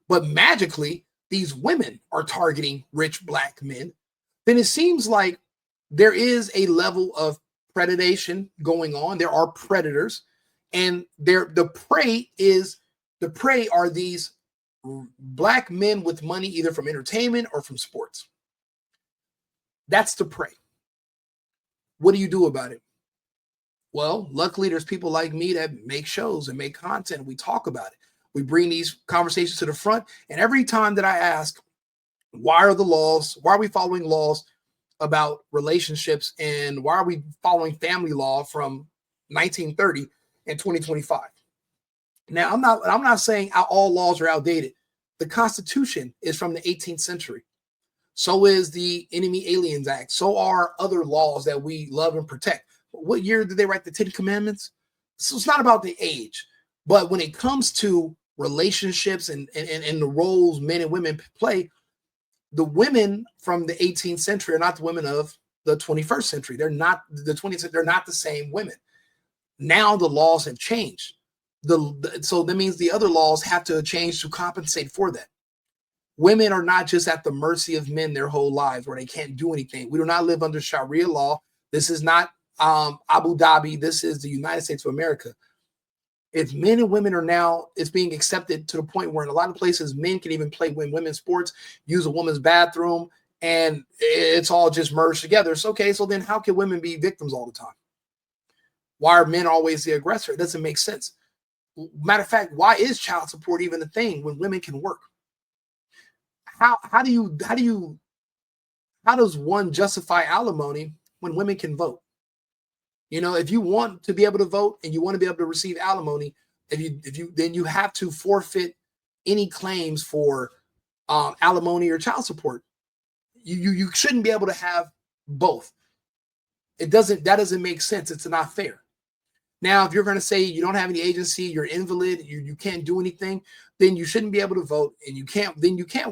but magically these women are targeting rich black men, then it seems like there is a level of predation going on. There are predators, and the prey are these black men with money, either from entertainment or from sports. That's the prey. What do you do about it? Well, luckily, there's people like me that make shows and make content. We talk about it. We bring these conversations to the front. And every time that I ask, why are the laws? Why are we following laws about relationships? And why are we following family law from 1930 and 2025? Now, I'm not saying all laws are outdated. The Constitution is from the 18th century. So is the Enemy Aliens Act. So are other laws that we love and protect. What year did they write the 10 Commandments? So it's not about the age. But when it comes to relationships and the roles men and women play, the women from the 18th century are not the women of the 21st century. They're not the 20th. They're not the same women. Now the laws have changed. So that means the other laws have to change to compensate for that. Women are not just at the mercy of men their whole lives where they can't do anything. We do not live under Sharia law. This is not Abu Dhabi. This is the United States of America. It's men and women are now, it's being accepted to the point where in a lot of places, men can even play women's sports, use a woman's bathroom, and it's all just merged together. It's okay. So then how can women be victims all the time? Why are men always the aggressor? It doesn't make sense. Matter of fact, why is child support even a thing when women can work? How does one justify alimony when women can vote? You know, if you want to be able to vote and you want to be able to receive alimony, then you have to forfeit any claims for alimony or child support. You shouldn't be able to have both. That doesn't make sense. It's not fair. Now, if you're going to say you don't have any agency, you're invalid, you can't do anything, then you shouldn't be able to vote, and you can't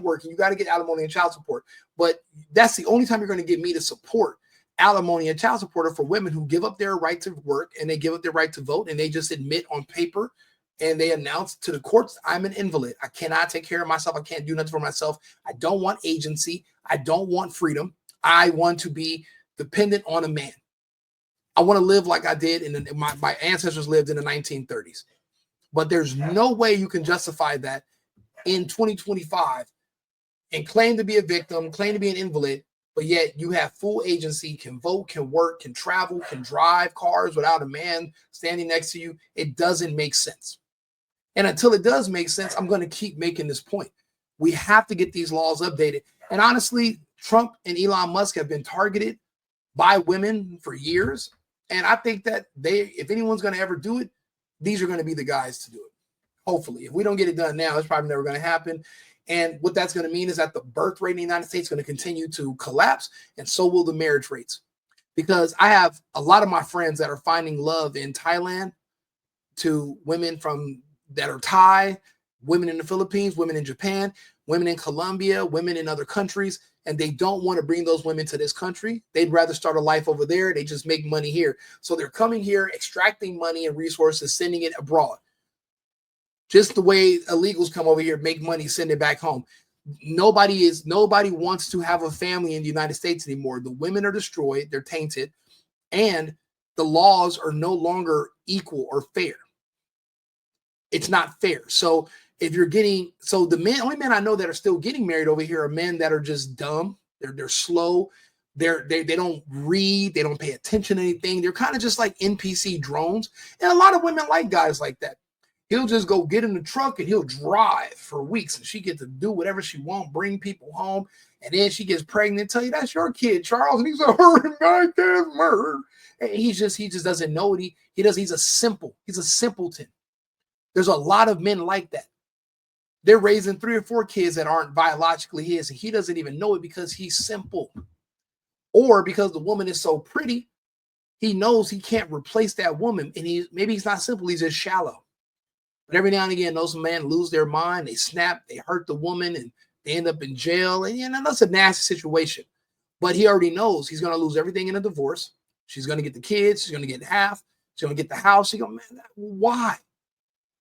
work, and you got to get alimony and child support. But that's the only time you're going to get me to support alimony and child support for women who give up their right to work and they give up their right to vote, and they just admit on paper and they announce to the courts, I'm an invalid. I cannot take care of myself. I can't do nothing for myself. I don't want agency. I don't want freedom. I want to be dependent on a man. I want to live like I did my ancestors lived in the 1930s. But there's no way you can justify that in 2025 and claim to be a victim, claim to be an invalid, but yet you have full agency, can vote, can work, can travel, can drive cars without a man standing next to you. It doesn't make sense. And until it does make sense, I'm going to keep making this point. We have to get these laws updated. And honestly, Trump and Elon Musk have been targeted by women for years. And I think that if anyone's going to ever do it, these are going to be the guys to do it. Hopefully, if we don't get it done now, it's probably never going to happen. And what that's going to mean is that the birth rate in the United States is going to continue to collapse, and so will the marriage rates. Because I have a lot of my friends that are finding love in Thailand, to women that are Thai, women in the Philippines, women in Japan, women in Colombia, women in other countries, and they don't want to bring those women to this country. They'd rather start a life over there. They just make money here. So they're coming here, extracting money and resources, sending it abroad. Just the way illegals come over here, make money, send it back home. Nobody wants to have a family in the United States anymore. The women are destroyed, they're tainted, and the laws are no longer equal or fair. It's not fair. So if you're the only men I know that are still getting married over here are men that are just dumb. They're slow. They don't read. They don't pay attention to anything. They're kind of just like NPC drones. And a lot of women like guys like that. He'll just go get in the truck and he'll drive for weeks, and she gets to do whatever she wants, bring people home, and then she gets pregnant and tell you that's your kid, Charles, and he's a my kid's murder. And he just doesn't know what he does. He's a simpleton. There's a lot of men like that. They're raising 3 or 4 kids that aren't biologically his, and he doesn't even know it because he's simple. Or because the woman is so pretty, He knows he can't replace that woman, and maybe he's not simple, he's just shallow. But every now and again, those men lose their mind, they snap, they hurt the woman, and they end up in jail. And that's a nasty situation. But he already knows he's going to lose everything in a divorce. She's going to get the kids. She's going to get half. She's going to get the house. She go, man, why?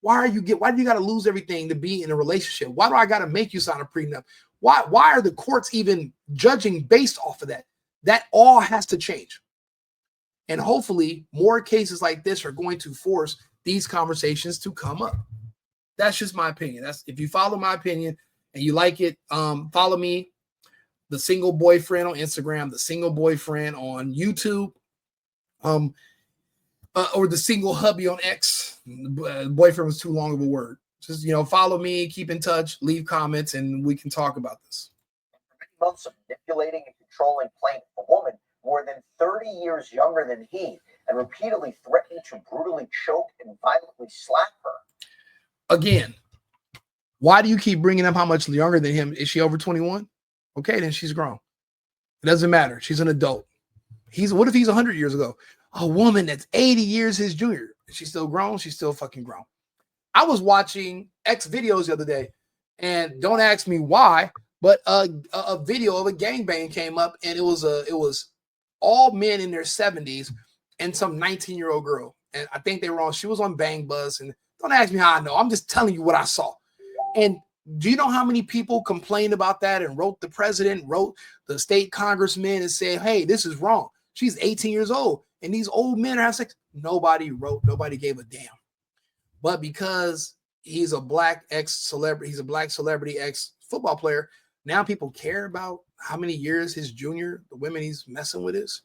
Why do you got to lose everything to be in a relationship? Why do I got to make you sign a prenup? Why are the courts even judging based off of that? That all has to change. And hopefully more cases like this are going to force these conversations to come up. That's just my opinion. That's if you follow my opinion and you like it, follow me, The Single Boyfriend on Instagram, The Single Boyfriend on YouTube, or The Single Hubby on X. Boyfriend was too long of a word. Just, follow me, keep in touch, leave comments, and we can talk about this. For many months of manipulating and controlling plaintiff, a woman more than 30 years younger than he, and repeatedly threatening to brutally choke and violently slap her. Again, why do you keep bringing up how much younger than him? Is she over 21? Okay, then she's grown. It doesn't matter. She's an adult. What if he's 100 years ago? A woman that's 80 years his junior. She's still grown. She's still fucking grown. I was watching X videos the other day, and don't ask me why, but a video of a gangbang came up, and it was all men in their 70s and some 19-year-old girl. And I think she was on Bang Buzz, and don't ask me how I know. I'm just telling you what I saw. And do you know how many people complained about that and wrote the president, wrote the state congressman and said, hey, this is wrong. She's 18 years old, and these old men are having sex. Nobody gave a damn. But because he's a black ex-celebrity, he's a black celebrity ex-football player, now people care about how many years his junior, the women he's messing with is.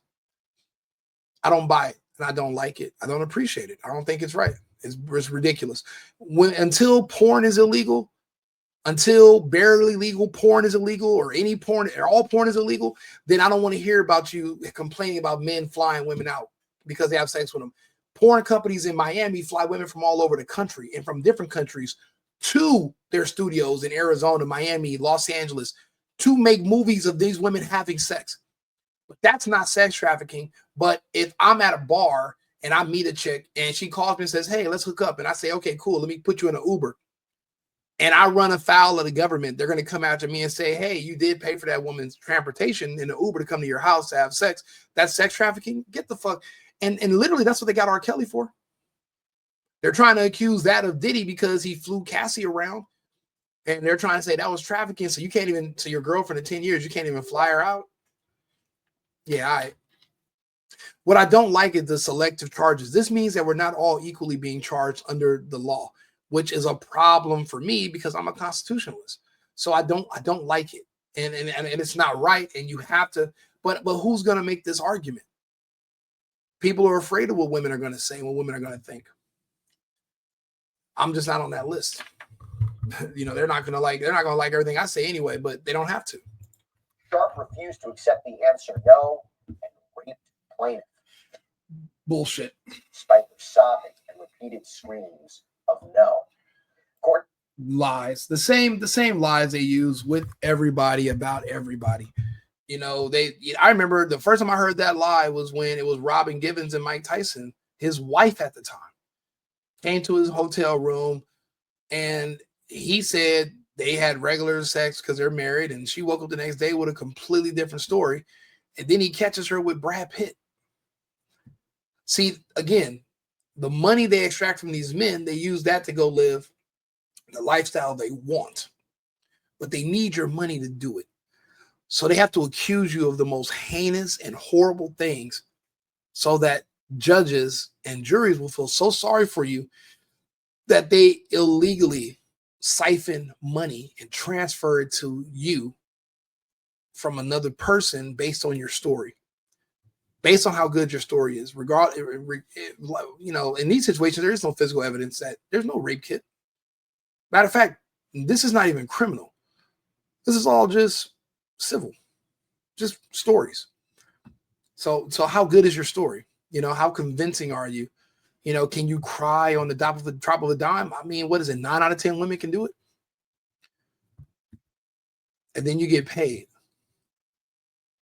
I don't buy it, and I don't like it. I don't appreciate it. I don't think it's right. It's ridiculous. Until porn is illegal, until barely legal porn is illegal, or any porn, or all porn is illegal, then I don't want to hear about you complaining about men flying women out because they have sex with them. Porn companies in Miami fly women from all over the country and from different countries to their studios in Arizona, Miami, Los Angeles to make movies of these women having sex. But that's not sex trafficking. But if I'm at a bar and I meet a chick and she calls me and says, hey, let's hook up. And I say, okay, cool. Let me put you in an Uber. And I run afoul of the government. They're going to come after me and say, hey, you did pay for that woman's transportation in an Uber to come to your house to have sex. That's sex trafficking. Get the fuck. And literally that's what they got R. Kelly for. They're trying to accuse that of Diddy because he flew Cassie around. And they're trying to say that was trafficking. So you can't even, to your girlfriend in 10 years, you can't even fly her out. Yeah, what I don't like is the selective charges. This means that we're not all equally being charged under the law, which is a problem for me because I'm a constitutionalist. So I don't like it. And it's not right. And you have to, but who's going to make this argument? People are afraid of what women are going to say, what women are going to think. I'm just not on that list. They're not going to like everything I say anyway, but they don't have to. Sharpe refused to accept the answer no and raped plaintiff. Bullshit. Despite their sobbing and repeated screams of no. Court lies. The same lies they use with everybody about everybody. I remember the first time I heard that lie was when it was Robin Givens and Mike Tyson, his wife at the time, came to his hotel room and he said they had regular sex because they're married, and she woke up the next day with a completely different story. And then he catches her with Brad Pitt. See, again, the money they extract from these men, they use that to go live the lifestyle they want. But they need your money to do it. So they have to accuse you of the most heinous and horrible things so that judges and juries will feel so sorry for you that they illegally siphon money and transfer it to you from another person based on your story, based on how good your story is. In these situations, there is no physical evidence that there's no rape kit. Matter of fact, this is not even criminal. This is all just civil, just stories. So how good is your story? How convincing are you? Can you cry on the drop of a dime? I mean, what is it? 9 out of 10 women can do it. And then you get paid.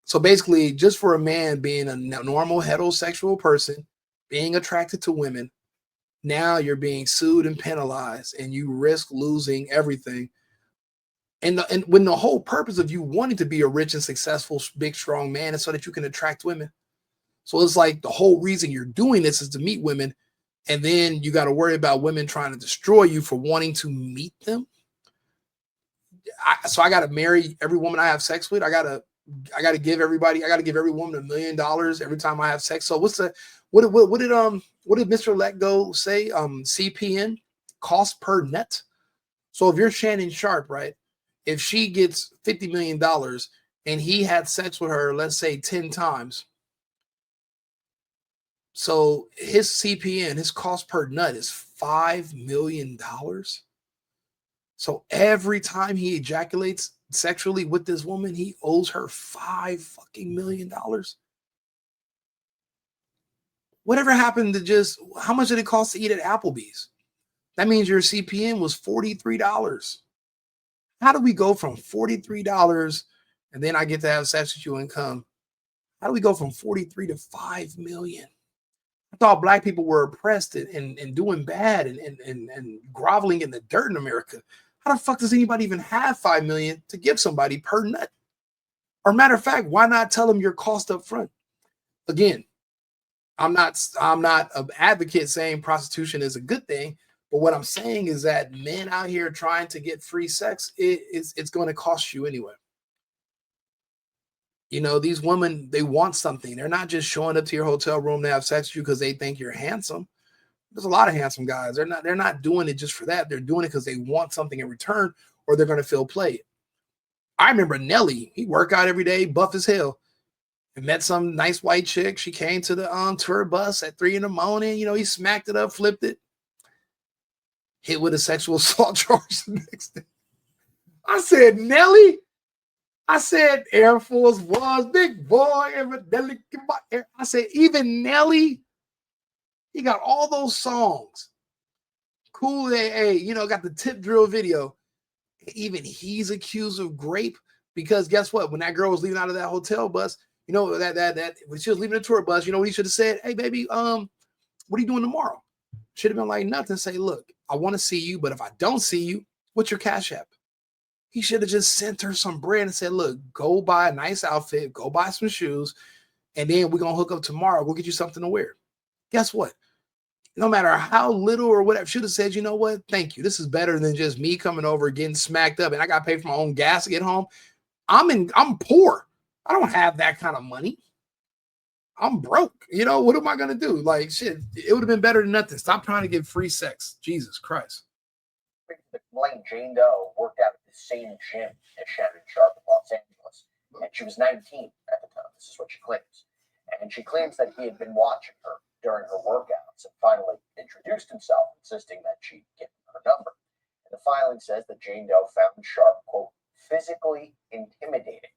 So basically, just for a man being a normal heterosexual person, being attracted to women, now you're being sued and penalized, and you risk losing everything. And when the whole purpose of you wanting to be a rich and successful, big, strong man is so that you can attract women. So it's like the whole reason you're doing this is to meet women, and then you got to worry about women trying to destroy you for wanting to meet them. So I got to marry every woman I have sex with. I got to give everybody. I got to give every woman $1 million every time I have sex. So what did Mr. Let Go say? CPN, cost per net. So if you're Shannon Sharpe, right? If she gets $50 million and he had sex with her, let's say 10 times. So his CPN, his cost per nut is $5 million. So every time he ejaculates sexually with this woman, he owes her $5 million. Whatever happened to just, how much did it cost to eat at Applebee's? That means your CPN was $43. How do we go from $43 and then I get to have sex with you and come? How do we go from 43 to 5 million? I thought black people were oppressed and doing bad and groveling in the dirt in America. How the fuck does anybody even have 5 million to give somebody per nut? Or matter of fact, why not tell them your cost up front? Again, I'm not an advocate saying prostitution is a good thing, but what I'm saying is that men out here trying to get free sex, it's going to cost you anyway. You know, these women, they want something. They're not just showing up to your hotel room to have sex with you because they think you're handsome. There's a lot of handsome guys. They're not doing it just for that. They're doing it because they want something in return, or they're going to feel played. I remember Nelly. He worked out every day, buff as hell, and met some nice white chick. She came to the tour bus at 3 a.m. You know, he smacked it up, flipped it, hit with a sexual assault charge the next day. I said, Nelly. I said, Air Force was big boy. I said, even Nelly, he got all those songs. Cool AA, you know, got the tip drill video. Even he's accused of grape because guess what? When that girl was leaving out of that hotel bus, you know, that when she was leaving the tour bus, you know what he should have said? Hey, baby, what are you doing tomorrow? Should have been like nothing. Say, look, I want to see you, but if I don't see you, what's your Cash App? He should have just sent her some bread and said, look, go buy a nice outfit, go buy some shoes, and then we're going to hook up tomorrow. Go get you something to wear. Guess what? No matter how little or whatever, should have said, you know what? Thank you. This is better than just me coming over, getting smacked up, and I got to pay for my own gas to get home. I'm poor. I don't have that kind of money. I'm broke. You know, what am I going to do? Like, shit, it would have been better than nothing. Stop trying to get free sex. Jesus Christ. Blaine Jane Doe worked out at the same gym as Shannon Sharpe in Los Angeles, and she was 19 at the time. This is what she claims. And she claims that he had been watching her during her workouts and finally introduced himself, insisting that she'd given her number. And the filing says that Jane Doe found Sharpe, quote, physically intimidating.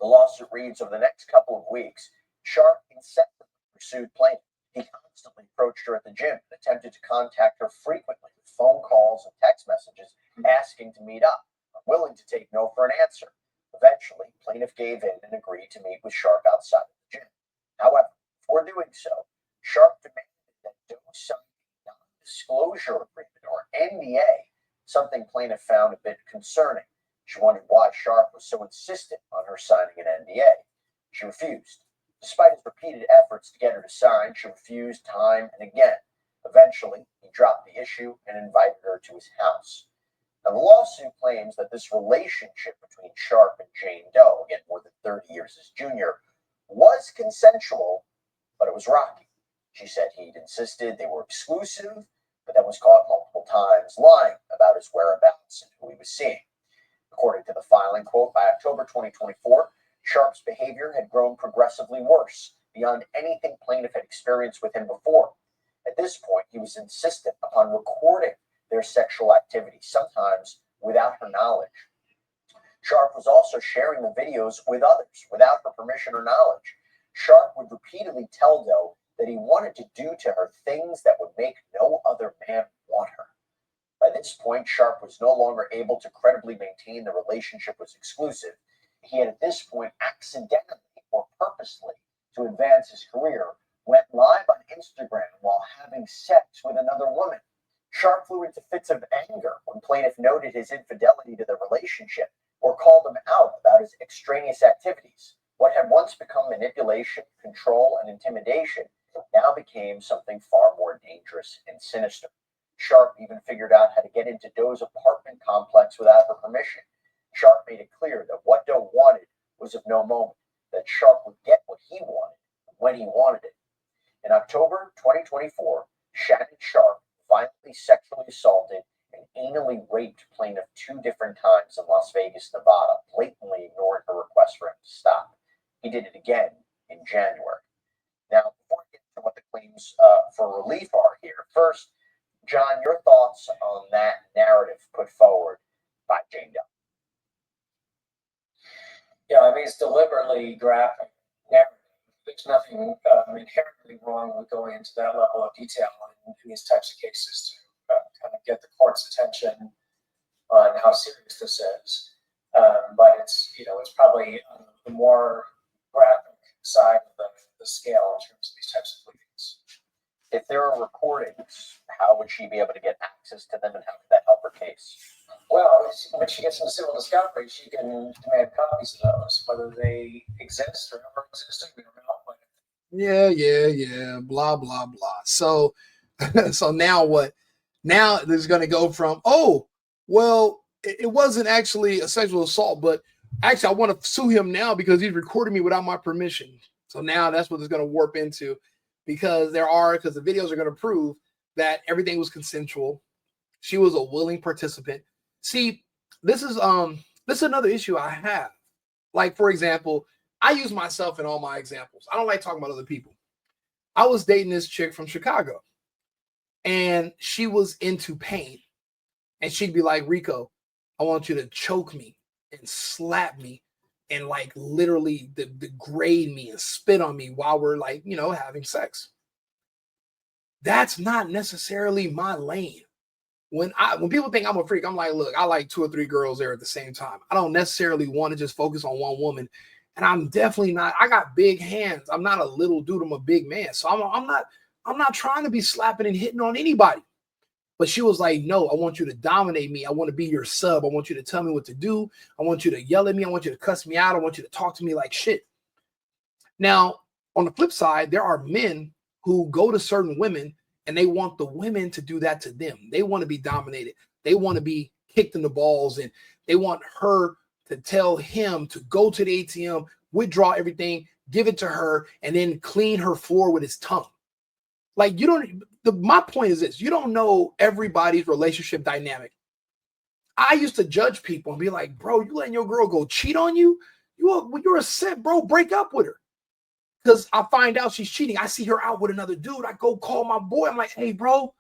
The lawsuit reads, over the next couple of weeks, Sharpe incessantly pursued plaintiff. He constantly approached her at the gym and attempted to contact her frequently with phone calls and text messages asking to meet up, unwilling to take no for an answer. Eventually, plaintiff gave in and agreed to meet with Sharpe outside of the gym. However, before doing so, Sharpe demanded that Doe sign a non-disclosure agreement, or NDA, something plaintiff found a bit concerning. She wondered why Sharpe was so insistent on her signing an NDA. She refused. Despite his repeated efforts to get her to sign, she refused time and again. Eventually, he dropped the issue and invited her to his house. Now, the lawsuit claims that this relationship between Sharpe and Jane Doe, again more than 30 years his junior, was consensual, but it was rocky. She said he'd insisted they were exclusive, but then was caught multiple times lying about his whereabouts and who he was seeing. According to the filing, quote, by October 2024, Sharpe's behavior had grown progressively worse, beyond anything plaintiff had experienced with him before. At this point, he was insistent upon recording their sexual activity, sometimes without her knowledge. Sharpe was also sharing the videos with others, without her permission or knowledge. Sharpe would repeatedly tell Doe that he wanted to do to her things that would make no other man want her. By this point, Sharpe was no longer able to credibly maintain the relationship was exclusive. he had at this point accidentally or purposely, to advance his career, went live on Instagram while having sex with another woman. Sharpe flew into fits of anger when plaintiff noted his infidelity to the relationship or called him out about his extraneous activities. What had once become manipulation, control, and intimidation now became something far more dangerous and sinister. Sharpe even figured out how to get into Doe's apartment complex without her permission. Sharpe made it clear that what Doe wanted was of no moment, that Sharpe would get what he wanted when he wanted it. In October 2024, Shannon Sharpe violently sexually assaulted and anally raped plaintiff 2 different times in Las Vegas, Nevada, blatantly ignoring her request for him to stop. He did it again in January. Now, before we get into what the claims for relief are here, first, John, your thoughts on that narrative put forward by Jane Doe? Yeah, I mean, it's deliberately graphic narrative. There's nothing inherently wrong with going into that level of detail in these types of cases to kind of get the court's attention on how serious this is. But it's probably on the more graphic side of the scale in terms of these types of pleadings. If there are recordings, how would she be able to get access to them, and how could that help her case? Well, when she gets into civil discovery, she can demand copies of those, whether they exist or ever existed, we don't know. But Yeah, blah, blah, blah. So, so now what? Now there's going to go from, oh, well, it wasn't actually a sexual assault, but actually I want to sue him now because he's recording me without my permission. So now that's what it's going to warp into, because the videos are going to prove that everything was consensual. She was a willing participant. See, this is another issue I have. Like, for example, I use myself in all my examples. I don't like talking about other people. I was dating this chick from Chicago, and she was into pain. And she'd be like, Rico, I want you to choke me and slap me and like literally degrade me and spit on me while we're like, having sex. That's not necessarily my lane. When people think I'm a freak, I'm like, look, I like 2 or 3 girls there at the same time. I don't necessarily want to just focus on one woman. And I'm definitely not, I got big hands. I'm not a little dude, I'm a big man. So I'm not trying to be slapping and hitting on anybody. But she was like, no, I want you to dominate me. I want to be your sub. I want you to tell me what to do. I want you to yell at me. I want you to cuss me out. I want you to talk to me like shit. Now, on the flip side, there are men who go to certain women and they want the women to do that to them. They want to be dominated. They want to be kicked in the balls, and they want her to tell him to go to the ATM, withdraw everything, give it to her, and then clean her floor with his tongue. Like, my point is this: you don't know everybody's relationship dynamic. I used to judge people and be like, bro, you letting your girl go cheat on you? You're a simp, bro. Break up with her. Because I find out she's cheating. I see her out with another dude. I go call my boy. I'm like, hey, bro,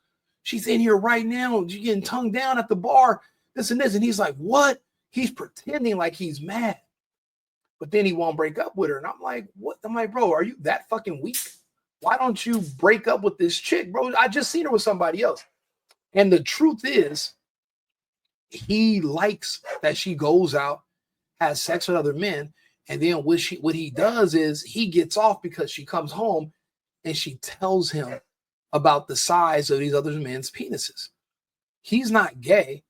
she's in here right now. She's getting tongued down at the bar, this and this. And he's like, what? He's pretending like he's mad. But then he won't break up with her. And I'm like, what? I'm like, bro, are you that fucking weak? Why don't you break up with this chick, bro? I just seen her with somebody else. And the truth is, he likes that she goes out, has sex with other men. And then what he does is he gets off because she comes home and she tells him about the size of these other men's penises. He's not gay.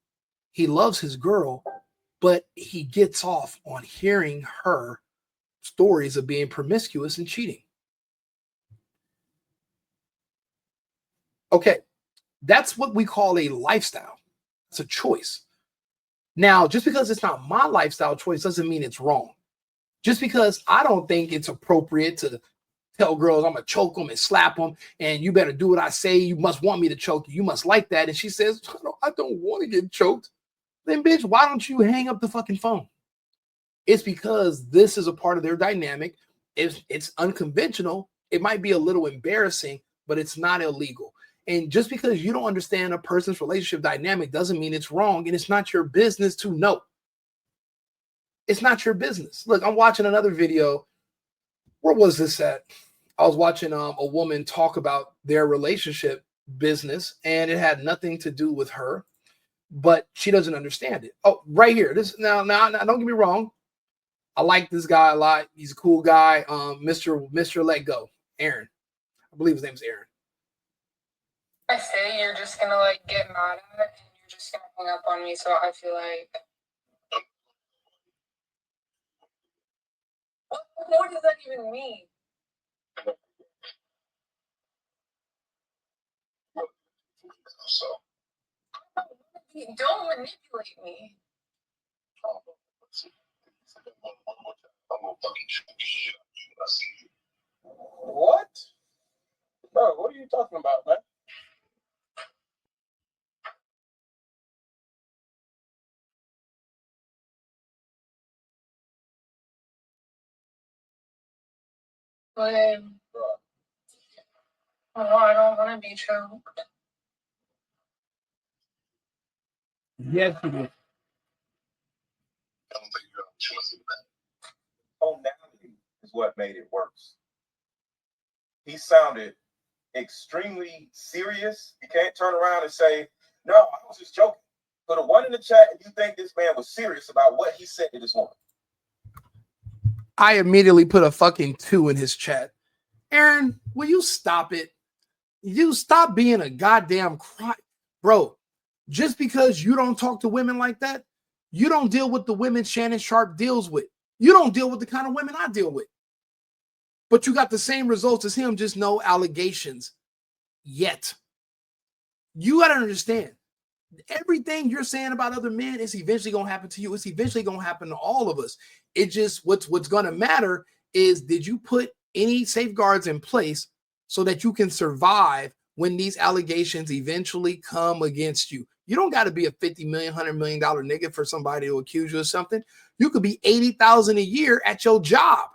He loves his girl, but he gets off on hearing her stories of being promiscuous and cheating. Okay, that's what we call a lifestyle. It's a choice. Now, just because it's not my lifestyle choice doesn't mean it's wrong. Just because I don't think it's appropriate to tell girls I'm going to choke them and slap them, and you better do what I say. You must want me to choke you. You must like that. And she says, I don't want to get choked. Then, bitch, why don't you hang up the fucking phone? It's because this is a part of their dynamic. It's unconventional. It might be a little embarrassing, but it's not illegal. And just because you don't understand a person's relationship dynamic doesn't mean it's wrong, and it's not your business to know. It's not your business. Look, I'm watching another video. Where was this at? I was watching a woman talk about their relationship business, and it had nothing to do with her, but she doesn't understand it. Oh, right here. This now, don't get me wrong. I like this guy a lot. He's a cool guy. Mr. Let Go, Aaron. I believe his name's Aaron. I say you're just gonna like get mad at it and you're just gonna hang up on me. So I feel like, what does that even mean? So Don't manipulate me. I'm gonna fucking shoot the shit out of you when I see you. What? Bro, what are you talking about, man? But oh, I don't want to be choked. Yes, he did. I don't think you have a choice in that. Tonality is what made it worse. He sounded extremely serious. You can't turn around and say, no, I was just joking. Put a 1 in the chat if you think this man was serious about what he said to this woman. I immediately put a fucking 2 in his chat. Aaron, will you stop it? You stop being a goddamn cry. Bro, just because you don't talk to women like that, you don't deal with the women Shannon Sharpe deals with. You don't deal with the kind of women I deal with. But you got the same results as him, just no allegations yet. You got to understand, everything you're saying about other men is eventually going to happen to you. It's eventually going to happen to all of us. It just, what's going to matter is, did you put any safeguards in place so that you can survive when these allegations eventually come against you? You don't got to be a $50 million, $100 million nigga for somebody to accuse you of something. You could be $80,000 a year at your job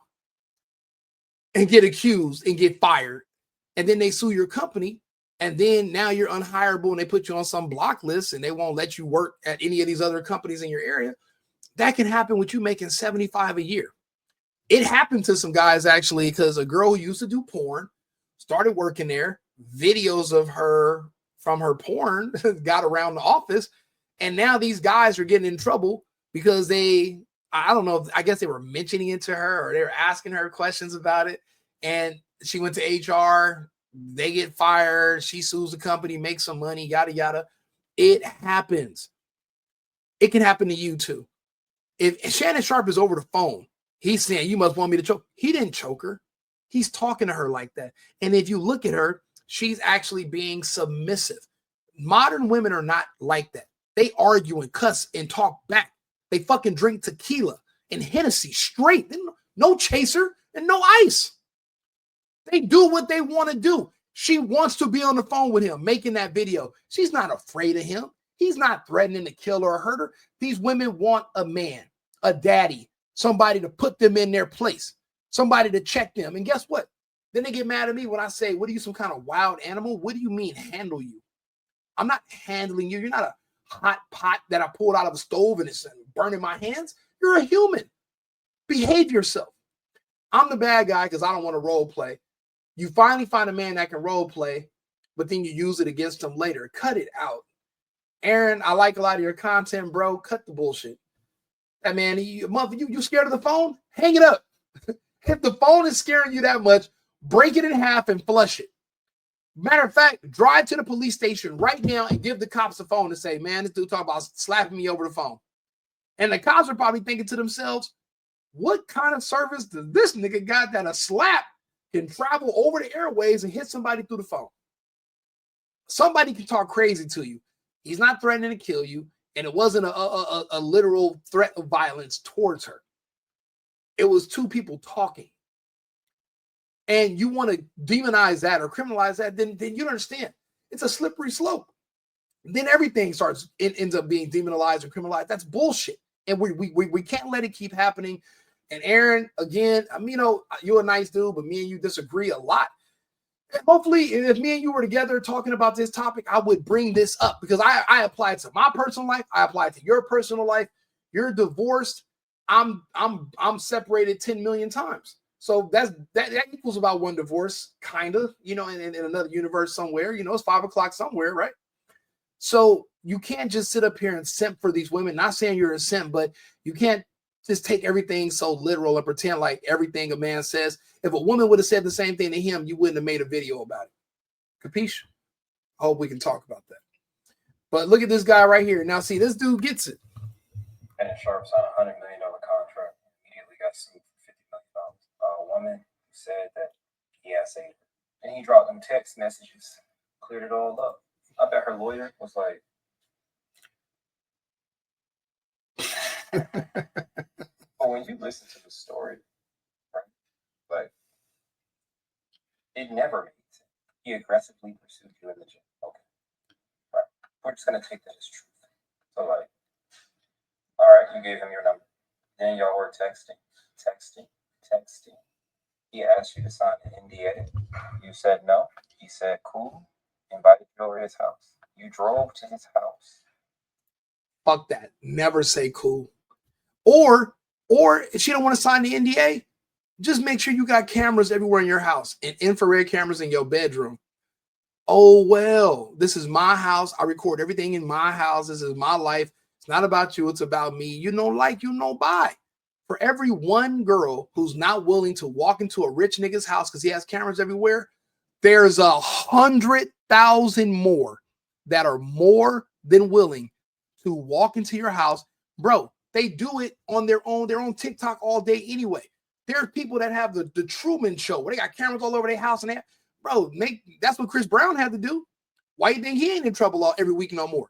and get accused and get fired. And then they sue your company. And then now you're unhireable and they put you on some block list and they won't let you work at any of these other companies in your area. That can happen with you making 75 a year. It happened to some guys actually, because a girl who used to do porn started working there. Videos of her from her porn got around the office. And now these guys are getting in trouble because I don't know, I guess they were mentioning it to her or they were asking her questions about it. And she went to HR. They get fired. She sues the company, makes some money, yada, yada. It happens. It can happen to you too. If Shannon Sharpe is over the phone, he's saying, you must want me to choke. He didn't choke her. He's talking to her like that. And if you look at her, she's actually being submissive. Modern women are not like that. They argue and cuss and talk back. They fucking drink tequila and Hennessy straight. No chaser and no ice. They do what they want to do. She wants to be on the phone with him, making that video. She's not afraid of him. He's not threatening to kill her or hurt her. These women want a man, a daddy, somebody to put them in their place, somebody to check them. And guess what? Then they get mad at me when I say, what are you, some kind of wild animal? What do you mean handle you? I'm not handling you. You're not a hot pot that I pulled out of a stove and it's burning my hands. You're a human. Behave yourself. I'm the bad guy because I don't want to role play. You finally find a man that can role play, but then you use it against him later. Cut it out. Aaron, I like a lot of your content, bro. Cut the bullshit. That man, you scared of the phone? Hang it up. If the phone is scaring you that much, break it in half and flush it. Matter of fact, drive to the police station right now and give the cops a phone and say, man, this dude talking about slapping me over the phone. And the cops are probably thinking to themselves, what kind of service does this nigga got that a slap can travel over the airways and hit somebody through the phone? Somebody can talk crazy to you. He's not threatening to kill you. And it wasn't a literal threat of violence towards her. It was two people talking. And you want to demonize that or criminalize that, then you don't understand. It's a slippery slope. Then everything ends up being demonized or criminalized. That's bullshit. And we can't let it keep happening. And Aaron, again, I mean, you're a nice dude, but me and you disagree a lot. And hopefully, if me and you were together talking about this topic, I would bring this up because I apply it to my personal life. I apply it to your personal life. You're divorced. I'm separated 10 million times. So that equals about one divorce, kind of, in another universe somewhere. It's 5 o'clock somewhere, right? So you can't just sit up here and simp for these women. Not saying you're a simp, but you can't just take everything so literal and pretend like everything a man says. If a woman would have said the same thing to him, you wouldn't have made a video about it. Capiche? I hope we can talk about that. But look at this guy right here. Now, see, this dude gets it. Shannon Sharpe signed a $100 million contract. Immediately got sued for $50 million. A woman said that he had saved her. And he dropped them text messages, cleared it all up. I bet her lawyer was like, but when you listen to the story, right, like, it never made sense. He aggressively pursued you in the gym. Okay. Right. We're just going to take that as truth. So, like, all right, you gave him your number. Then y'all were texting. He asked you to sign an NDA. You said no. He said cool. Invited you over to his house. You drove to his house. Fuck that. Never say cool. Or if she don't want to sign the NDA, just make sure you got cameras everywhere in your house and infrared cameras in your bedroom. Oh, well, this is my house. I record everything in my house. This is my life. It's not about you. It's about me. You know, like, you know, bye. For every one girl who's not willing to walk into a rich nigga's house because he has cameras everywhere, there's 100,000 more that are more than willing to walk into your house. Bro, they do it on their own TikTok all day anyway. There are people that have the Truman Show where they got cameras all over their house and that's what Chris Brown had to do. Why you think he ain't in trouble every week no more?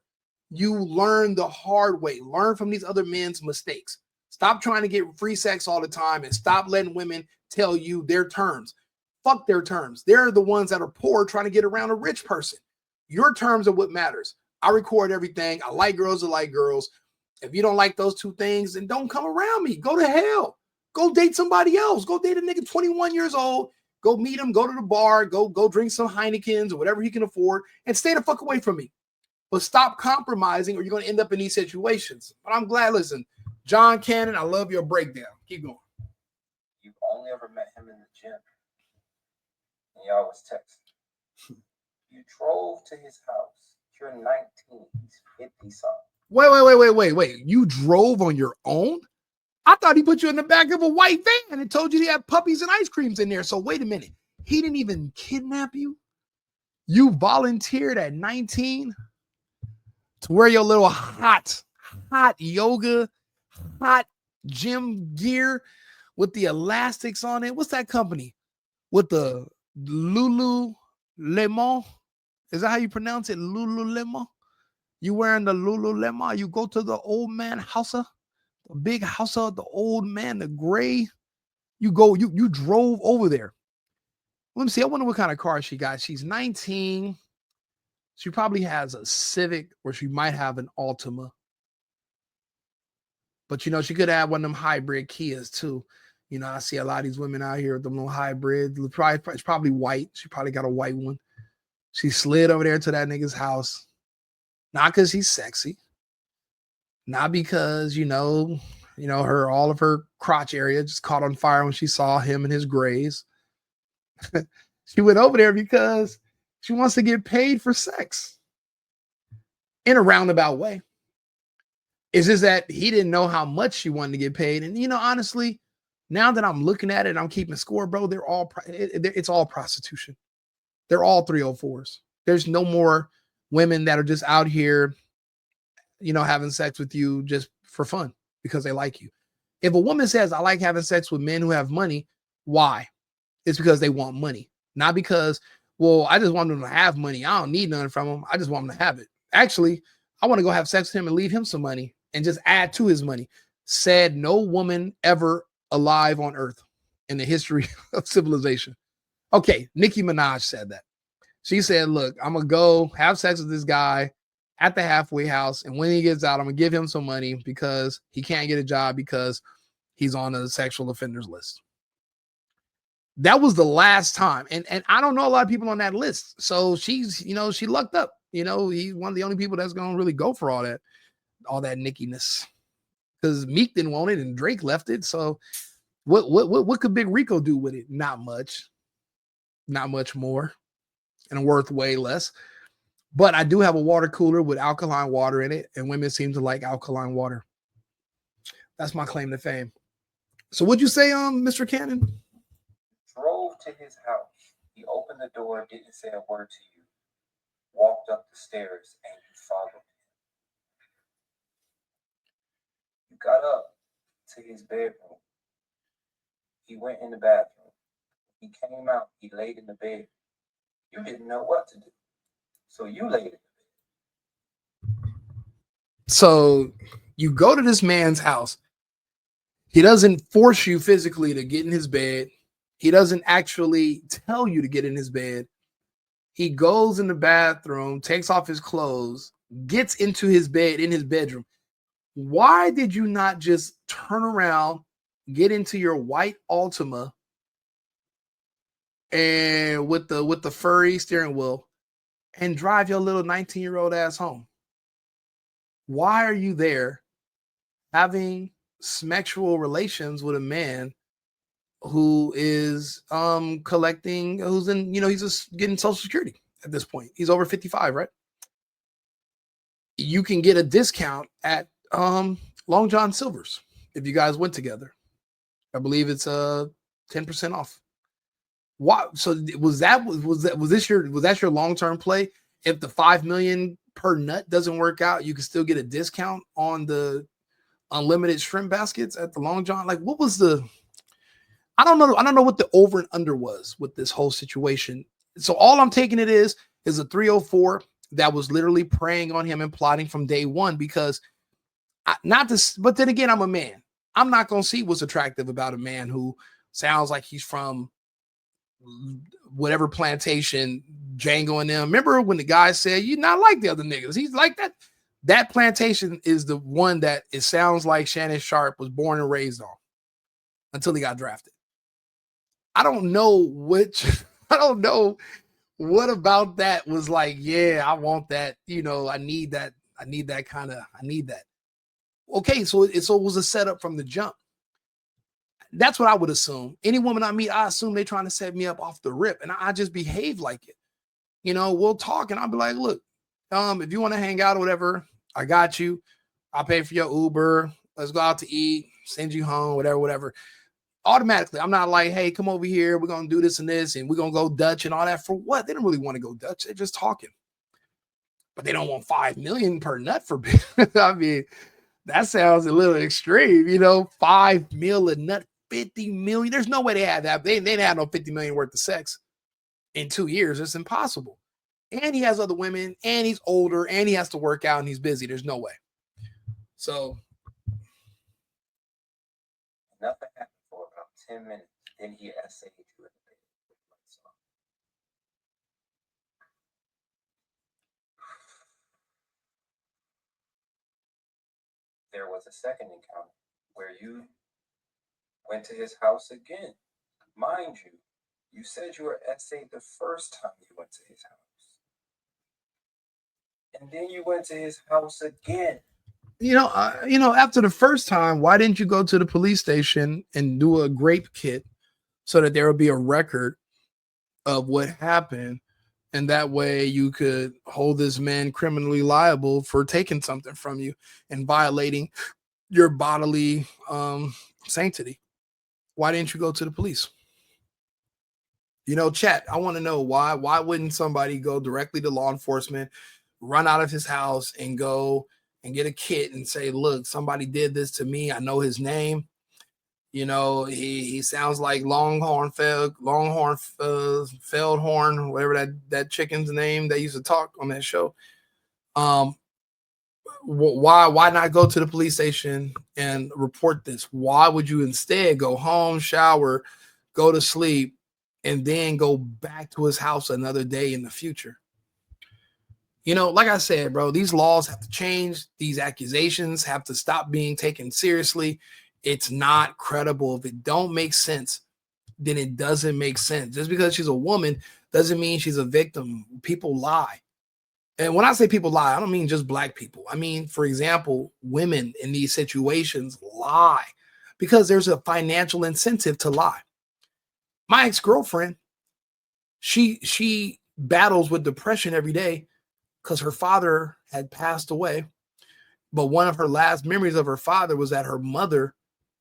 You learn the hard way. Learn from these other men's mistakes. Stop trying to get free sex all the time and stop letting women tell you their terms. Fuck their terms. They're the ones that are poor trying to get around a rich person. Your terms are what matters. I record everything. I like girls that like girls. If you don't like those two things, then don't come around me. Go to hell. Go date somebody else. Go date a nigga 21 years old. Go meet him. Go to the bar. Go drink some Heinekens or whatever he can afford and stay the fuck away from me. But stop compromising or you're going to end up in these situations. But I'm glad, listen, John Cannon, I love your breakdown. Keep going. You've only ever met him in the gym. And y'all was texting. You drove to his house. You're 19. He's 50-something. Wait. You drove on your own? I thought he put you in the back of a white van and told you he had puppies and ice creams in there. So wait a minute. He didn't even kidnap you? You volunteered at 19 to wear your little hot yoga, hot gym gear with the elastics on it. What's that company? With the Lululemon? Is that how you pronounce it? Lululemon? You wearing the Lululemon? You go to the old man house, the big house of the old man, the gray. You drove over there. Let me see. I wonder what kind of car she got. She's 19. She probably has a Civic or she might have an Altima. But, you know, she could have one of them hybrid Kias too. You know, I see a lot of these women out here with them little hybrids. It's probably white. She probably got a white one. She slid over there to that nigga's house. Not because he's sexy. Not because, you know, all of her crotch area just caught on fire when she saw him and his grays. She went over there because she wants to get paid for sex in a roundabout way. It's just that he didn't know how much she wanted to get paid. And, you know, honestly, now that I'm looking at it, I'm keeping score, bro. It's all prostitution. They're all 304s. There's no more women that are just out here, you know, having sex with you just for fun because they like you. If a woman says, I like having sex with men who have money, why? It's because they want money. Not because, well, I just want them to have money. I don't need nothing from them. I just want them to have it. Actually, I want to go have sex with him and leave him some money and just add to his money. Said no woman ever alive on earth in the history of civilization. Okay, Nicki Minaj said that. She said, look, I'm going to go have sex with this guy at the halfway house. And when he gets out, I'm going to give him some money because he can't get a job because he's on a sexual offenders list. That was the last time. And I don't know a lot of people on that list. So she's, you know, she lucked up. You know, he's one of the only people that's going to really go for all that Nickiness. Because Meek didn't want it and Drake left it. So what could Big Rico do with it? Not much. Not much more. And worth way less. But I do have a water cooler with alkaline water in it. And women seem to like alkaline water. That's my claim to fame. So what'd you say, Mr. Cannon? Drove to his house. He opened the door, didn't say a word to you, walked up the stairs, and you followed him. You got up to his bedroom. He went in the bathroom. He came out. He laid in the bed. You didn't know what to do. So you laid in the bed. So you go to this man's house. He doesn't force you physically to get in his bed. He doesn't actually tell you to get in his bed. He goes in the bathroom, takes off his clothes, gets into his bed in his bedroom. Why did you not just turn around, get into your white Altima and with the furry steering wheel and drive your little 19-year-old ass home? Why are you there having sexual relations with a man who is collecting, who's in, he's just getting Social Security at this point? He's over 55, right? You can get a discount at Long John Silver's if you guys went together. I believe it's 10% off. Why? So was that your long-term play? If the $5 million per nut doesn't work out, you can still get a discount on the unlimited shrimp baskets at the Long John. Like, what was the? I don't know what the over and under was with this whole situation. So all I'm taking it is a 304 that was literally preying on him and plotting from day one, because but then again, I'm a man. I'm not going to see what's attractive about a man who sounds like he's from whatever plantation, Django and them. Remember when the guy said, you're not like the other niggas? He's like that. That plantation is the one that it sounds like Shannon Sharpe was born and raised on until he got drafted. I don't know what about that was like, yeah, I want that. I need that. I need that. Okay, so it was a setup from the jump. That's what I would assume. Any woman I meet, I assume they're trying to set me up off the rip, and I just behave like it. We'll talk, and I'll be like, look, if you want to hang out or whatever, I got you. I'll pay for your Uber. Let's go out to eat, send you home, whatever. Automatically, I'm not like, hey, come over here. We're going to do this and this, and we're going to go Dutch and all that. For what? They don't really want to go Dutch. They're just talking. But they don't want $5 million per nut for I mean, that sounds a little extreme, $5 million a nut, $50 million. There's no way they had that. They didn't have no $50 million worth of sex in 2 years. It's impossible. And he has other women, and he's older, and he has to work out, and he's busy. There's no way. So nothing happened for about 10 minutes. Then he essayed you in the bed with the lights on. There was a second encounter where you went to his house again. Mind you, you said you were essayed the first time you went to his house. And then you went to his house again. After the first time, why didn't you go to the police station and do a grape kit so that there would be a record of what happened? And that way you could hold this man criminally liable for taking something from you and violating your bodily sanctity. Why didn't you go to the police? Chat, I want to know why wouldn't somebody go directly to law enforcement, run out of his house and go and get a kit and say, look, somebody did this to me. I know his name. He sounds like Longhorn Feldhorn, whatever that chicken's name that used to talk on that show. Why not go to the police station and report this? Why would you instead go home, shower, go to sleep, and then go back to his house another day in the future? Like I said, bro, these laws have to change. These accusations have to stop being taken seriously. It's not credible. If it don't make sense, then it doesn't make sense. Just because she's a woman doesn't mean she's a victim. People lie. And when I say people lie, I don't mean just black people. I mean, for example, women in these situations lie because there's a financial incentive to lie. My ex-girlfriend, she battles with depression every day because her father had passed away. But one of her last memories of her father was that her mother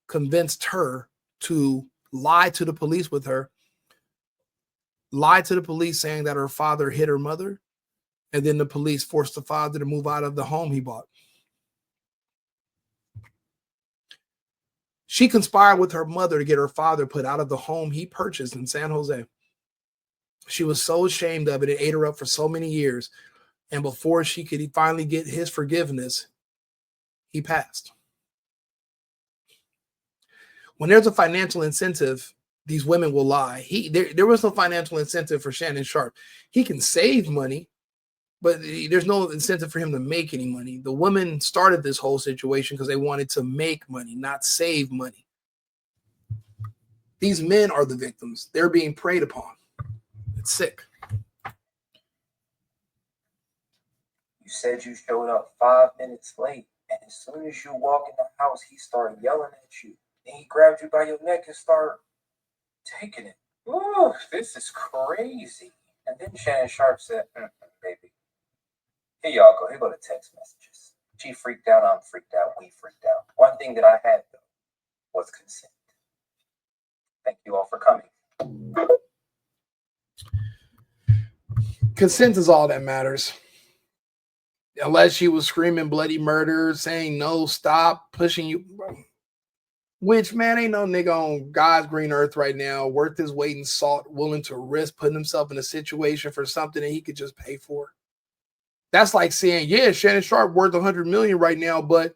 convinced her to lie to the police with her, lied to the police saying that her father hit her mother, and then the police forced the father to move out of the home he bought. She conspired with her mother to get her father put out of the home he purchased in San Jose. She was so ashamed of it, it ate her up for so many years. And before she could finally get his forgiveness, he passed. When there's a financial incentive, these women will lie. There was no financial incentive for Shannon Sharpe. He can save money, but there's no incentive for him to make any money. The women started this whole situation because they wanted to make money, not save money. These men are the victims. They're being preyed upon. It's sick. You said you showed up 5 minutes late, and as soon as you walk in the house, he started yelling at you. Then he grabbed you by your neck and started taking it. Ooh, this is crazy. And then Shannon Sharpe said, baby, here y'all go. Here go the text messages. She freaked out. I'm freaked out. We freaked out. One thing that I had, though, was consent. Thank you all for coming. Consent is all that matters. Unless she was screaming bloody murder, saying no, stop, pushing you. Which, man, ain't no nigga on God's green earth right now worth his weight in salt, willing to risk putting himself in a situation for something that he could just pay for. That's like saying, yeah, Shannon Sharpe worth $100 million right now, but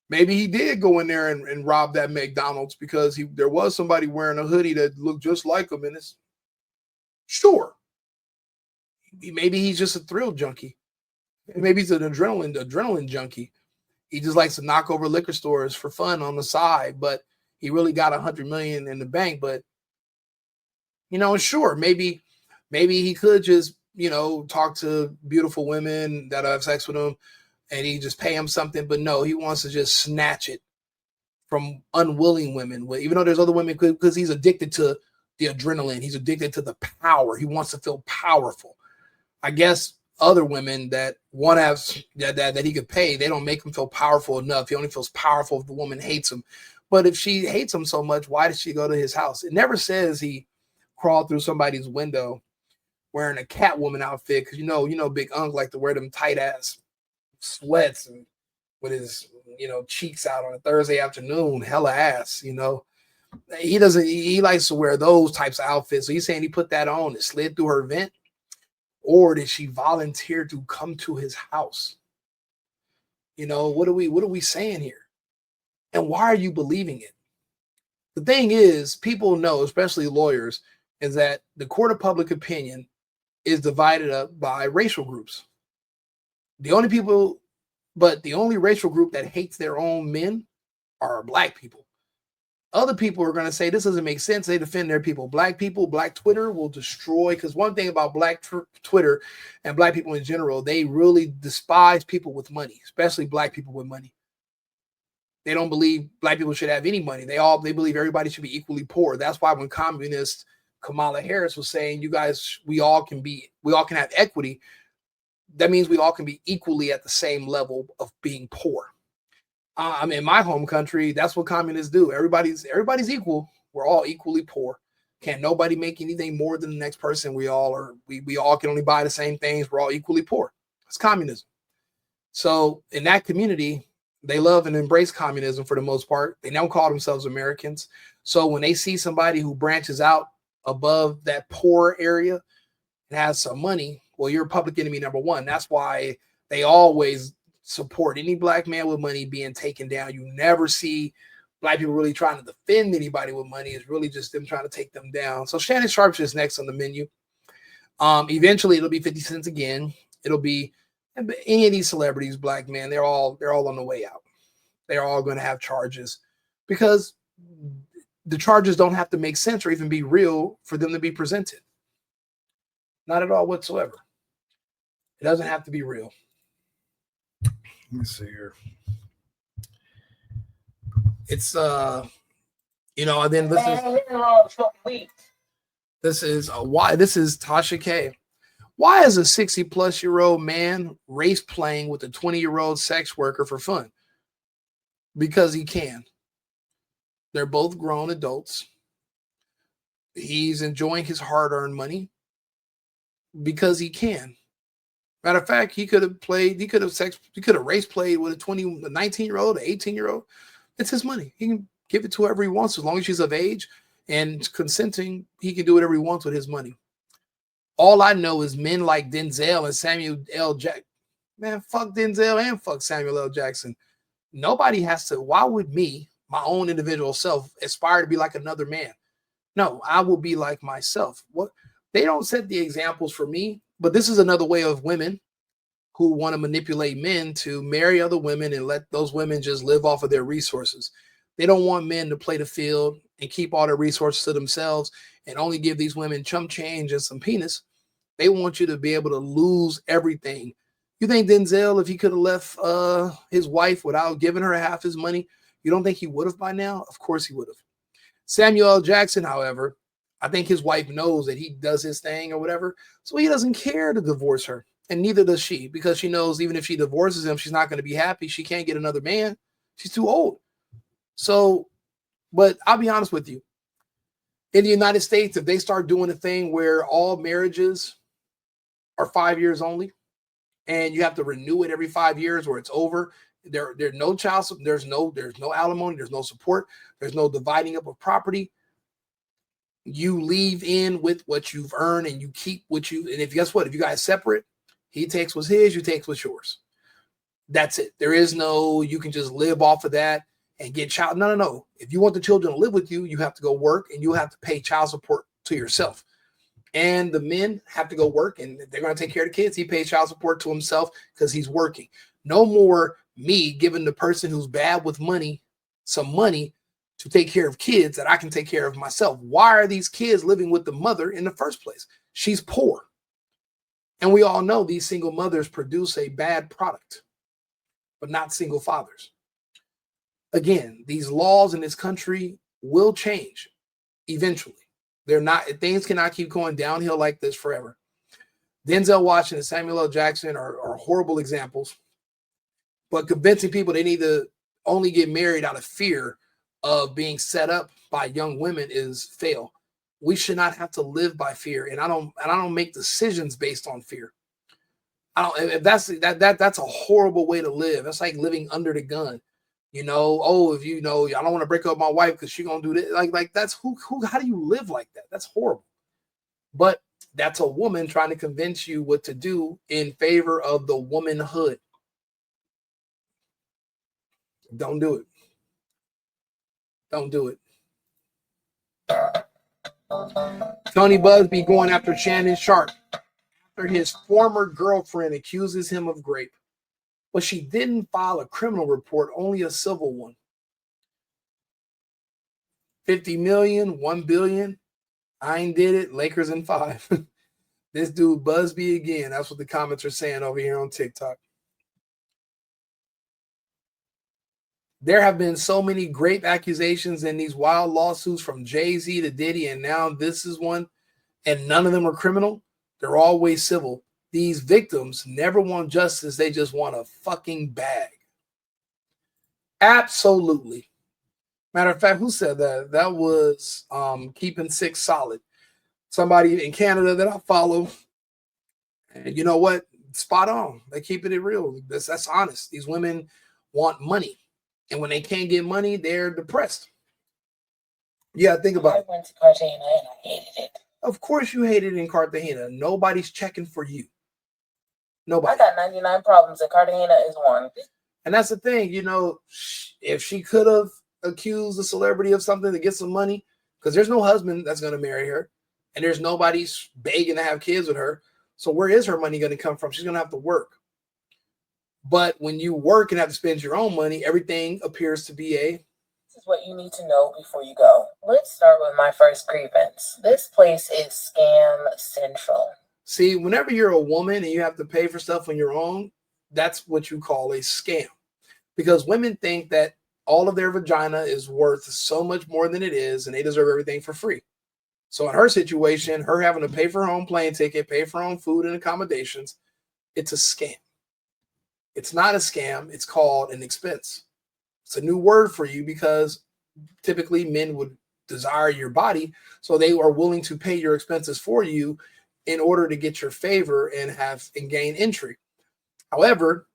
maybe he did go in there and rob that McDonald's because there was somebody wearing a hoodie that looked just like him. And it's sure. Maybe he's just a thrill junkie. Maybe he's an adrenaline junkie. He just likes to knock over liquor stores for fun on the side, but he really got $100 million in the bank. But, sure, maybe he could just, talk to beautiful women that have sex with him and he just pay him something. But no, he wants to just snatch it from unwilling women, even though there's other women, because he's addicted to the adrenaline. He's addicted to the power. He wants to feel powerful. I guess other women that want to have that he could pay, they don't make him feel powerful enough. He only feels powerful if the woman hates him. But if she hates him so much, why did she go to his house? It never says he crawled through somebody's window wearing a Catwoman outfit, because Big Unc like to wear them tight ass sweats and with his cheeks out on a Thursday afternoon, hella ass. He likes to wear those types of outfits. So he's saying he put that on and slid through her vent. Or did she volunteer to come to his house? What are we saying here? And why are you believing it? The thing is, people know, especially lawyers, is that the court of public opinion is divided up by racial groups. The only racial group that hates their own men are Black people. Other people are going to say this doesn't make sense. They defend their people. Black people, Black Twitter will destroy. Because one thing about Black Twitter and Black people in general, they really despise people with money, especially Black people with money. They don't believe Black people should have any money. They believe everybody should be equally poor. That's why when communist Kamala Harris was saying, you guys, we all can have equity, that means we all can be equally at the same level of being poor. In my home country, that's what communists do. Everybody's equal. We're all equally poor. Can't nobody make anything more than the next person. We all can only buy the same things. We're all equally poor. It's communism. So in that community, they love and embrace communism for the most part. They don't call themselves Americans. So when they see somebody who branches out above that poor area and has some money, well, you're public enemy number one. That's why they always support any Black man with money being taken down. You never see Black people really trying to defend anybody with money. It's really just them trying to take them down. So Shannon Sharpe's just next on the menu. Eventually it'll be 50 Cent again. It'll be any of these celebrities, Black men, they're all on the way out. They're all going to have charges because the charges don't have to make sense or even be real for them to be presented. Not at all whatsoever. It doesn't have to be real. Let me see here. It's and then this is Tasha K. Why is a 60-plus-year-old man race playing with a 20-year-old sex worker for fun? Because he can. They're both grown adults. He's enjoying his hard-earned money because he can. Matter of fact, he could have race played with a 19-year-old, an 18-year-old. It's his money. He can give it to whoever he wants as long as she's of age and consenting. He can do whatever he wants with his money. All I know is men like Denzel and Samuel L. Jackson. Man, fuck Denzel and fuck Samuel L. Jackson. Nobody has to. Why would me, my own individual self, aspire to be like another man? No, I will be like myself. What they don't set the examples for me, but this is another way of women who want to manipulate men to marry other women and let those women just live off of their resources. They don't want men to play the field and keep all their resources to themselves and only give these women chump change and some penis. They want you to be able to lose everything. You think Denzel, if he could have left his wife without giving her half his money, you don't think he would have by now? Of course he would have. Samuel L. Jackson, however, I think his wife knows that he does his thing or whatever, so he doesn't care to divorce her, and neither does she, because she knows even if she divorces him, she's not going to be happy. She can't get another man. She's too old. So, but I'll be honest with you. In the United States, if they start doing a thing where all marriages are 5 years only, and you have to renew it every 5 years or it's over, there's no child, there's no alimony, there's no support, there's no dividing up of property. You leave in with what you've earned and you keep what you, and if guess what, if you guys separate, he takes what's his, you take what's yours. That's it. There is no, you can just live off of that and get child. No. If you want the children to live with you, you have to go work and you have to pay child support to yourself. And the men have to go work and they're going to take care of the kids. He pays child support to himself because he's working. No more me giving the person who's bad with money some money to take care of kids that I can take care of myself. Why are these kids living with the mother in the first place? She's poor. And we all know these single mothers produce a bad product, but not single fathers. Again, these laws in this country will change eventually. Things cannot keep going downhill like this forever. Denzel Washington and Samuel L. Jackson are horrible examples, but convincing people they need to only get married out of fear of being set up by young women is fail. We should not have to live by fear, and I don't make decisions based on fear. That's a horrible way to live. That's like living under the gun. I don't want to break up my wife because she's gonna do this. Like that's how do you live like that? That's horrible. But that's a woman trying to convince you what to do in favor of the womanhood. Don't do it. Don't do it. Tony Buzbee going after Shannon Sharpe after his former girlfriend accuses him of rape. But she didn't file a criminal report, only a civil one. 50 million, 1 billion. I ain't did it. Lakers in 5. This dude Buzbee again. That's what the comments are saying over here on TikTok. There have been so many grape accusations in these wild lawsuits from Jay-Z to Diddy, and now this is one, and none of them are criminal. They're always civil. These victims never want justice. They just want a fucking bag. Absolutely. Matter of fact, who said that? That was Keeping Six Solid. Somebody in Canada that I follow. And you know what? Spot on. They're keeping it real. That's honest. These women want money. And when they can't get money, they're depressed. Yeah, think about it. I went to Cartagena and I hated it. Of course you hated it in Cartagena. Nobody's checking for you. Nobody. I got 99 problems and Cartagena is one. And that's the thing, if she could have accused a celebrity of something to get some money, because there's no husband that's going to marry her, and there's nobody begging to have kids with her. So where is her money going to come from? She's going to have to work. But when you work and have to spend your own money, everything appears to be This is what you need to know before you go. Let's start with my first grievance. This place is scam central. See, whenever you're a woman and you have to pay for stuff on your own, that's what you call a scam. Because women think that all of their vagina is worth so much more than it is, and they deserve everything for free. So in her situation, her having to pay for her own plane ticket, pay for her own food and accommodations, it's a scam. It's not a scam. It's called an expense. It's a new word for you because typically men would desire your body, so they are willing to pay your expenses for you in order to get your favor and gain entry. However,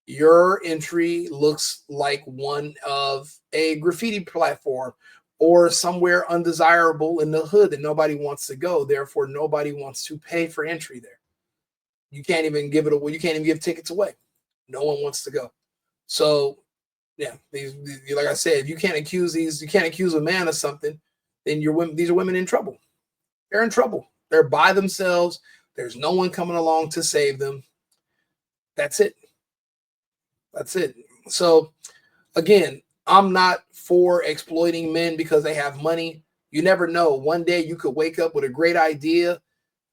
your entry looks like one of a graffiti platform or somewhere undesirable in the hood that nobody wants to go. Therefore, nobody wants to pay for entry there. You can't even give it away. You can't even give tickets away. No one wants to go. So, yeah, these like I said, if you can't accuse a man of something, then these are women in trouble. They're in trouble. They're by themselves. There's no one coming along to save them. That's it. That's it. So, again, I'm not for exploiting men because they have money. You never know. One day you could wake up with a great idea,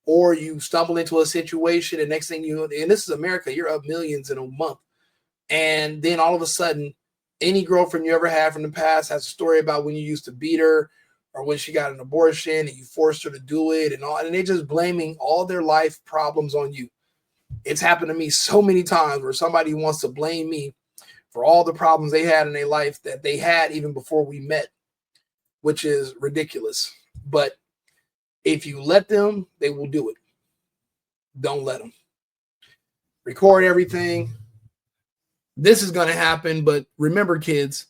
or you stumble into a situation, and next thing you know, and this is America, you're up millions in a month. And then all of a sudden, any girlfriend you ever had from the past has a story about when you used to beat her or when she got an abortion and you forced her to do it and all, and they're just blaming all their life problems on you. It's happened to me so many times where somebody wants to blame me for all the problems they had in their life that they had even before we met, which is ridiculous. But if you let them, they will do it. Don't let them. Record everything. This is going to happen, but remember, kids,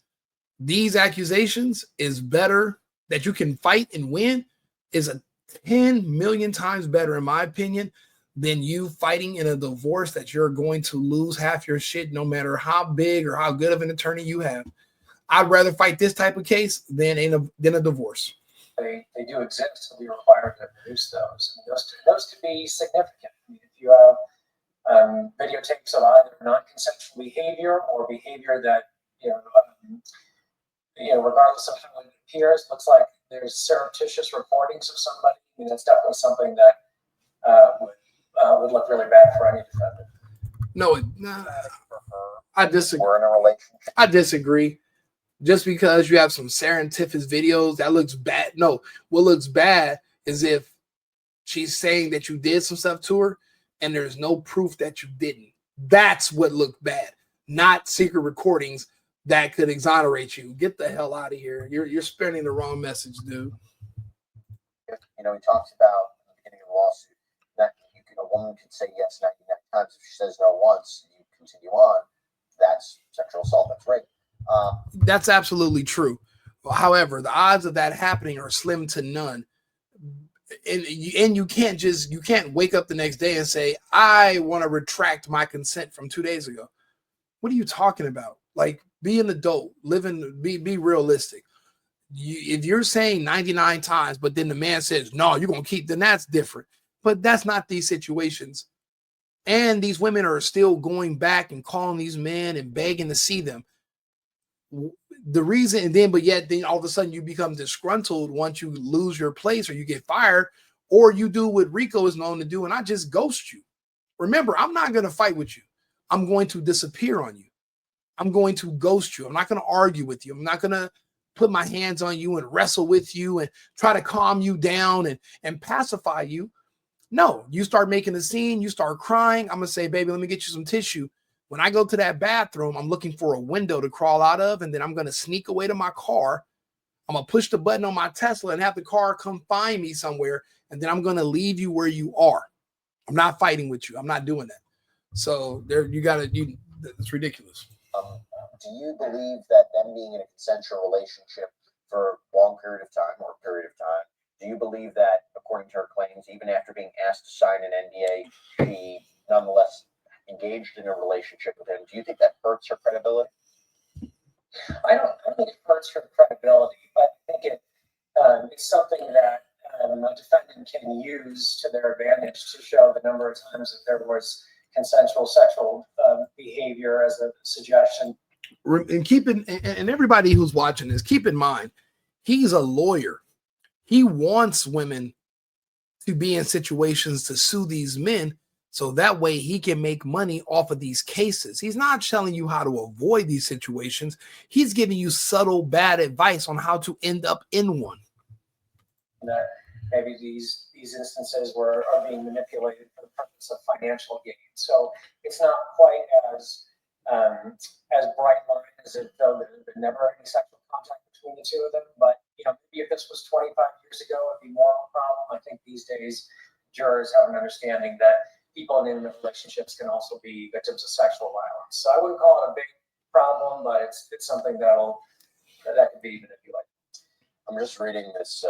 these accusations is better that you can fight and win is a 10 million times better, in my opinion, than you fighting in a divorce that you're going to lose half your shit no matter how big or how good of an attorney you have. I'd rather fight this type of case than a divorce. They do exist, and we require to produce those. And those could be significant. I mean, if you have videotapes of either non-consensual behavior or behavior that regardless of how it appears, looks like there's surreptitious recordings of somebody. I mean, that's definitely something that would look really bad for any defendant. No, I disagree. We're in a relationship. I disagree. Just because you have some serendipitous videos, that looks bad. No, what looks bad is if she's saying that you did some stuff to her and there's no proof that you didn't. That's what looked bad, not secret recordings that could exonerate you. Get the hell out of here. You're spreading the wrong message, dude. He talks about in the beginning of the lawsuit that a woman could say yes 99 times. If she says no once, you continue on. That's sexual assault. That's rape. That's absolutely true. However, the odds of that happening are slim to none. And you can't wake up the next day and say, I want to retract my consent from 2 days ago. What are you talking about? Like, be an adult, be realistic. If you're saying 99 times, but then the man says, no, you're going to keep, then that's different. But that's not these situations. And these women are still going back and calling these men and begging to see them. The reason, and then all of a sudden you become disgruntled once you lose your place or you get fired, or you do what Rico is known to do, and I just ghost you. Remember, I'm not going to fight with you. I'm going to disappear on you. I'm going to ghost you. I'm not going to argue with you. I'm not going to put my hands on you and wrestle with you and try to calm you down and pacify you. No, you start making a scene, you start crying. I'm going to say, baby, let me get you some tissue. When I go to that bathroom, I'm looking for a window to crawl out of, and then I'm going to sneak away to my car. I'm going to push the button on my Tesla and have the car come find me somewhere, and then I'm going to leave you where you are. I'm not fighting with you. I'm not doing that. So it's ridiculous. Do you believe that them being in a consensual relationship for a long period of time or a period of time, do you believe that, according to her claims, even after being asked to sign an NDA, she nonetheless engaged in a relationship with him? Do you think that hurts her credibility? I don't think it hurts her credibility, but I think it's something that a defendant can use to their advantage to show the number of times that there was consensual sexual behavior as a suggestion. And everybody who's watching this, keep in mind, he's a lawyer. He wants women to be in situations to sue these men so that way he can make money off of these cases. He's not telling you how to avoid these situations. He's giving you subtle bad advice on how to end up in one. maybe these instances are being manipulated for the purpose of financial gain. So it's not quite as bright line as if though there had been never any sexual contact between the two of them. But maybe if this was 25 years ago, it'd be more of a problem. I think these days jurors have an understanding that people in intimate relationships can also be victims of sexual violence. So I wouldn't call it a big problem, but it's something that could be manipulated. I'm just reading this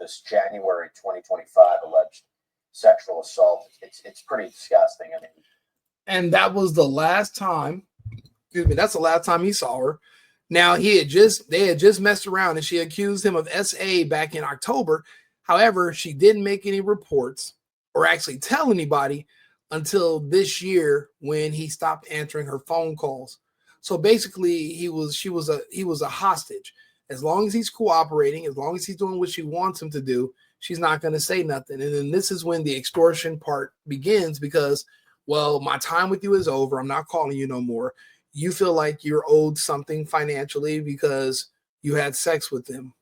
this January 2025 alleged sexual assault. It's pretty disgusting. I mean, and that was the last time. Excuse me. That's the last time he saw her. Now they had just messed around, and she accused him of SA back in October. However, she didn't make any reports or actually tell anybody until this year when he stopped answering her phone calls. So basically, he was a hostage. As long as he's cooperating, as long as he's doing what she wants him to do, she's not going to say nothing. And then this is when the extortion part begins because, well, my time with you is over. I'm not calling you no more. You feel like you're owed something financially because you had sex with him.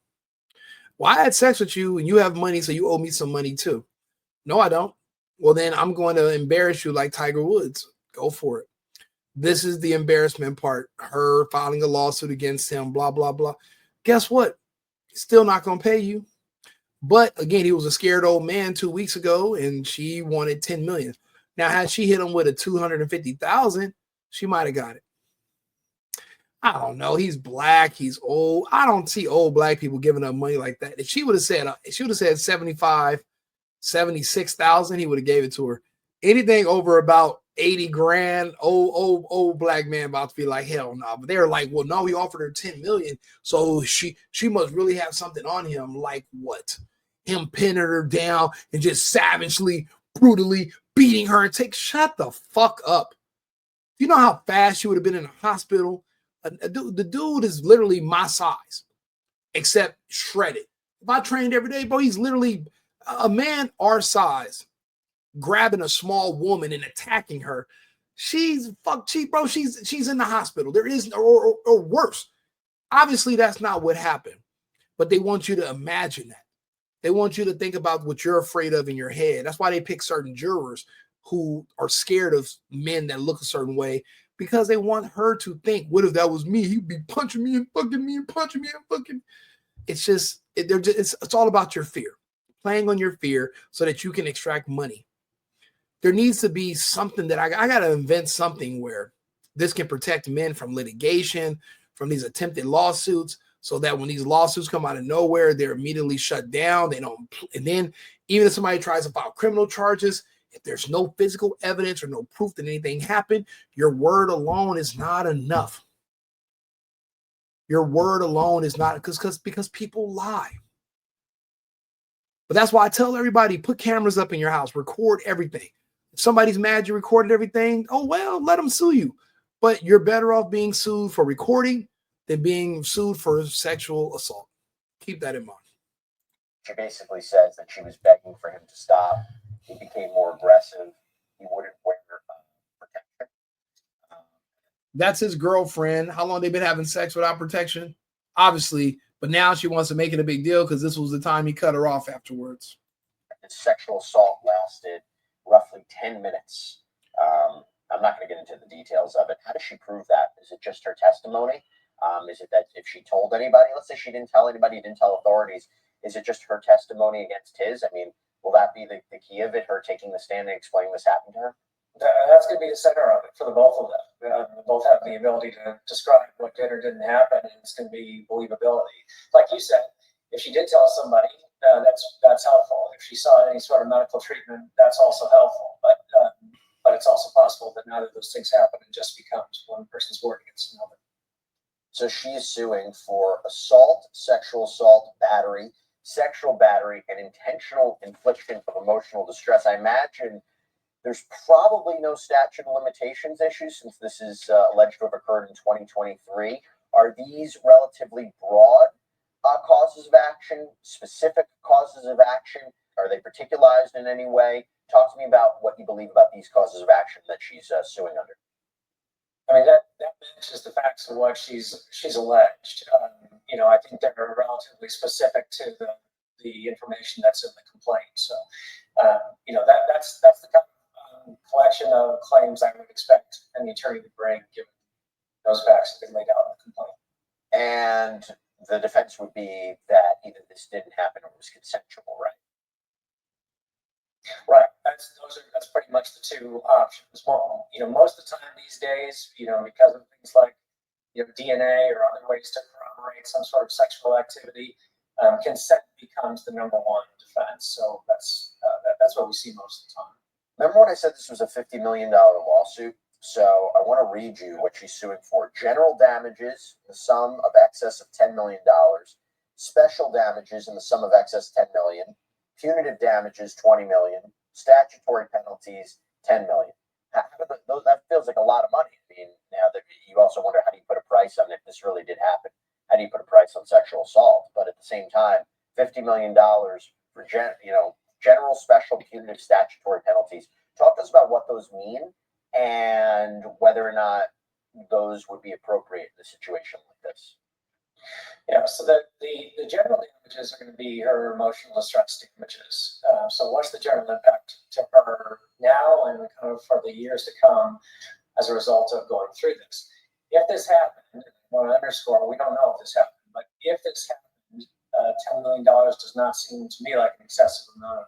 Well, I had sex with you and you have money, so you owe me some money too. No, I don't. Well, then I'm going to embarrass you like Tiger Woods. Go for it. This is the embarrassment part. Her filing a lawsuit against him, blah, blah, blah. Guess what? Still not going to pay you. But again, he was a scared old man 2 weeks ago and she wanted 10 million. Now, had she hit him with a 250,000, she might have got it. I don't know. He's black. He's old. I don't see old black people giving up money like that. If she would have said 75, 76,000, he would have gave it to her. Anything over about 80 grand, old black man about to be like, hell no. But they're like, well, no, he offered her 10 million. So she must really have something on him. Like what? Him pinning her down and just savagely, brutally beating her and shut the fuck up. You know how fast she would have been in a hospital? The dude is literally my size, except shredded. If I trained every day, bro, he's literally a man our size grabbing a small woman and attacking her. She's in the hospital. There is, or worse. Obviously, that's not what happened, but they want you to imagine that. They want you to think about what you're afraid of in your head. That's why they pick certain jurors who are scared of men that look a certain way, because they want her to think, what if that was me? He'd be punching me and fucking me and punching me and fucking. It's just, it's all about your fear, playing on your fear so that you can extract money. There needs to be something that I got to invent something where this can protect men from litigation, from these attempted lawsuits, so that when these lawsuits come out of nowhere, they're immediately shut down. They don't, and then even if somebody tries to file criminal charges, if there's no physical evidence or no proof that anything happened, your word alone is not enough. Your word alone is not, because people lie. But that's why I tell everybody, put cameras up in your house, record everything. If somebody's mad you recorded everything, oh, well, let them sue you. But you're better off being sued for recording than being sued for sexual assault. Keep that in mind. She basically says that she was begging for him to stop. He became more aggressive. He wouldn't wear protection. That's his girlfriend. How long they been having sex without protection? Obviously, but now she wants to make it a big deal because this was the time he cut her off afterwards. His sexual assault lasted roughly 10 minutes. I'm not going to get into the details of it. How does she prove that? Is it just her testimony? Is it that if she told anybody, let's say she didn't tell anybody, didn't tell authorities, is it just her testimony against his? I mean, will that be the key of it, her taking the stand and explaining this happened to her? That's going to be the center of it for the both of them. They both have the ability to describe what did or didn't happen, and it's going to be believability. Like you said, if she did tell somebody, that's helpful. If she saw any sort of medical treatment, that's also helpful. But it's also possible that neither of those things happen and just becomes one person's word against another. So she is suing for assault, sexual assault, battery, sexual battery, and intentional infliction of emotional distress. I imagine there's probably no statute of limitations issues since this is alleged to have occurred in 2023. Are these relatively broad causes of action, specific causes of action? Are they particularized in any way? Talk to me about what you believe about these causes of action that she's suing under. I mean, that matches the facts of what she's alleged. I think they're relatively specific to the information that's in the complaint. So, that's the kind of collection of claims I would expect any attorney to bring, given those facts have been laid out in the complaint. And the defense would be that either this didn't happen or it was consensual, right? Right. That's pretty much the two options. Well, most of the time these days, because of things like DNA or other ways to corroborate some sort of sexual activity, consent becomes the number one defense. So that's what we see most of the time. Remember when I said this was a $50 million lawsuit? So I want to read you what she's suing for. General damages, the sum of excess of $10 million. Special damages in the sum of excess $10 million. Punitive damages, $20 million. Statutory penalties, $10 million. That feels like a lot of money. I mean, now that you also wonder, how do you put a price on if this really did happen? How do you put a price on sexual assault? But at the same time, $50 million for general, special, punitive, statutory penalties. Talk to us about what those mean and whether or not those would be appropriate in a situation like this. Yeah, so the general damages are going to be her emotional distress damages. So what's the general impact to her now and kind of for the years to come as a result of going through this? If this happened, I want to underscore, we don't know if this happened, but if this happened, $10 million does not seem to me like an excessive amount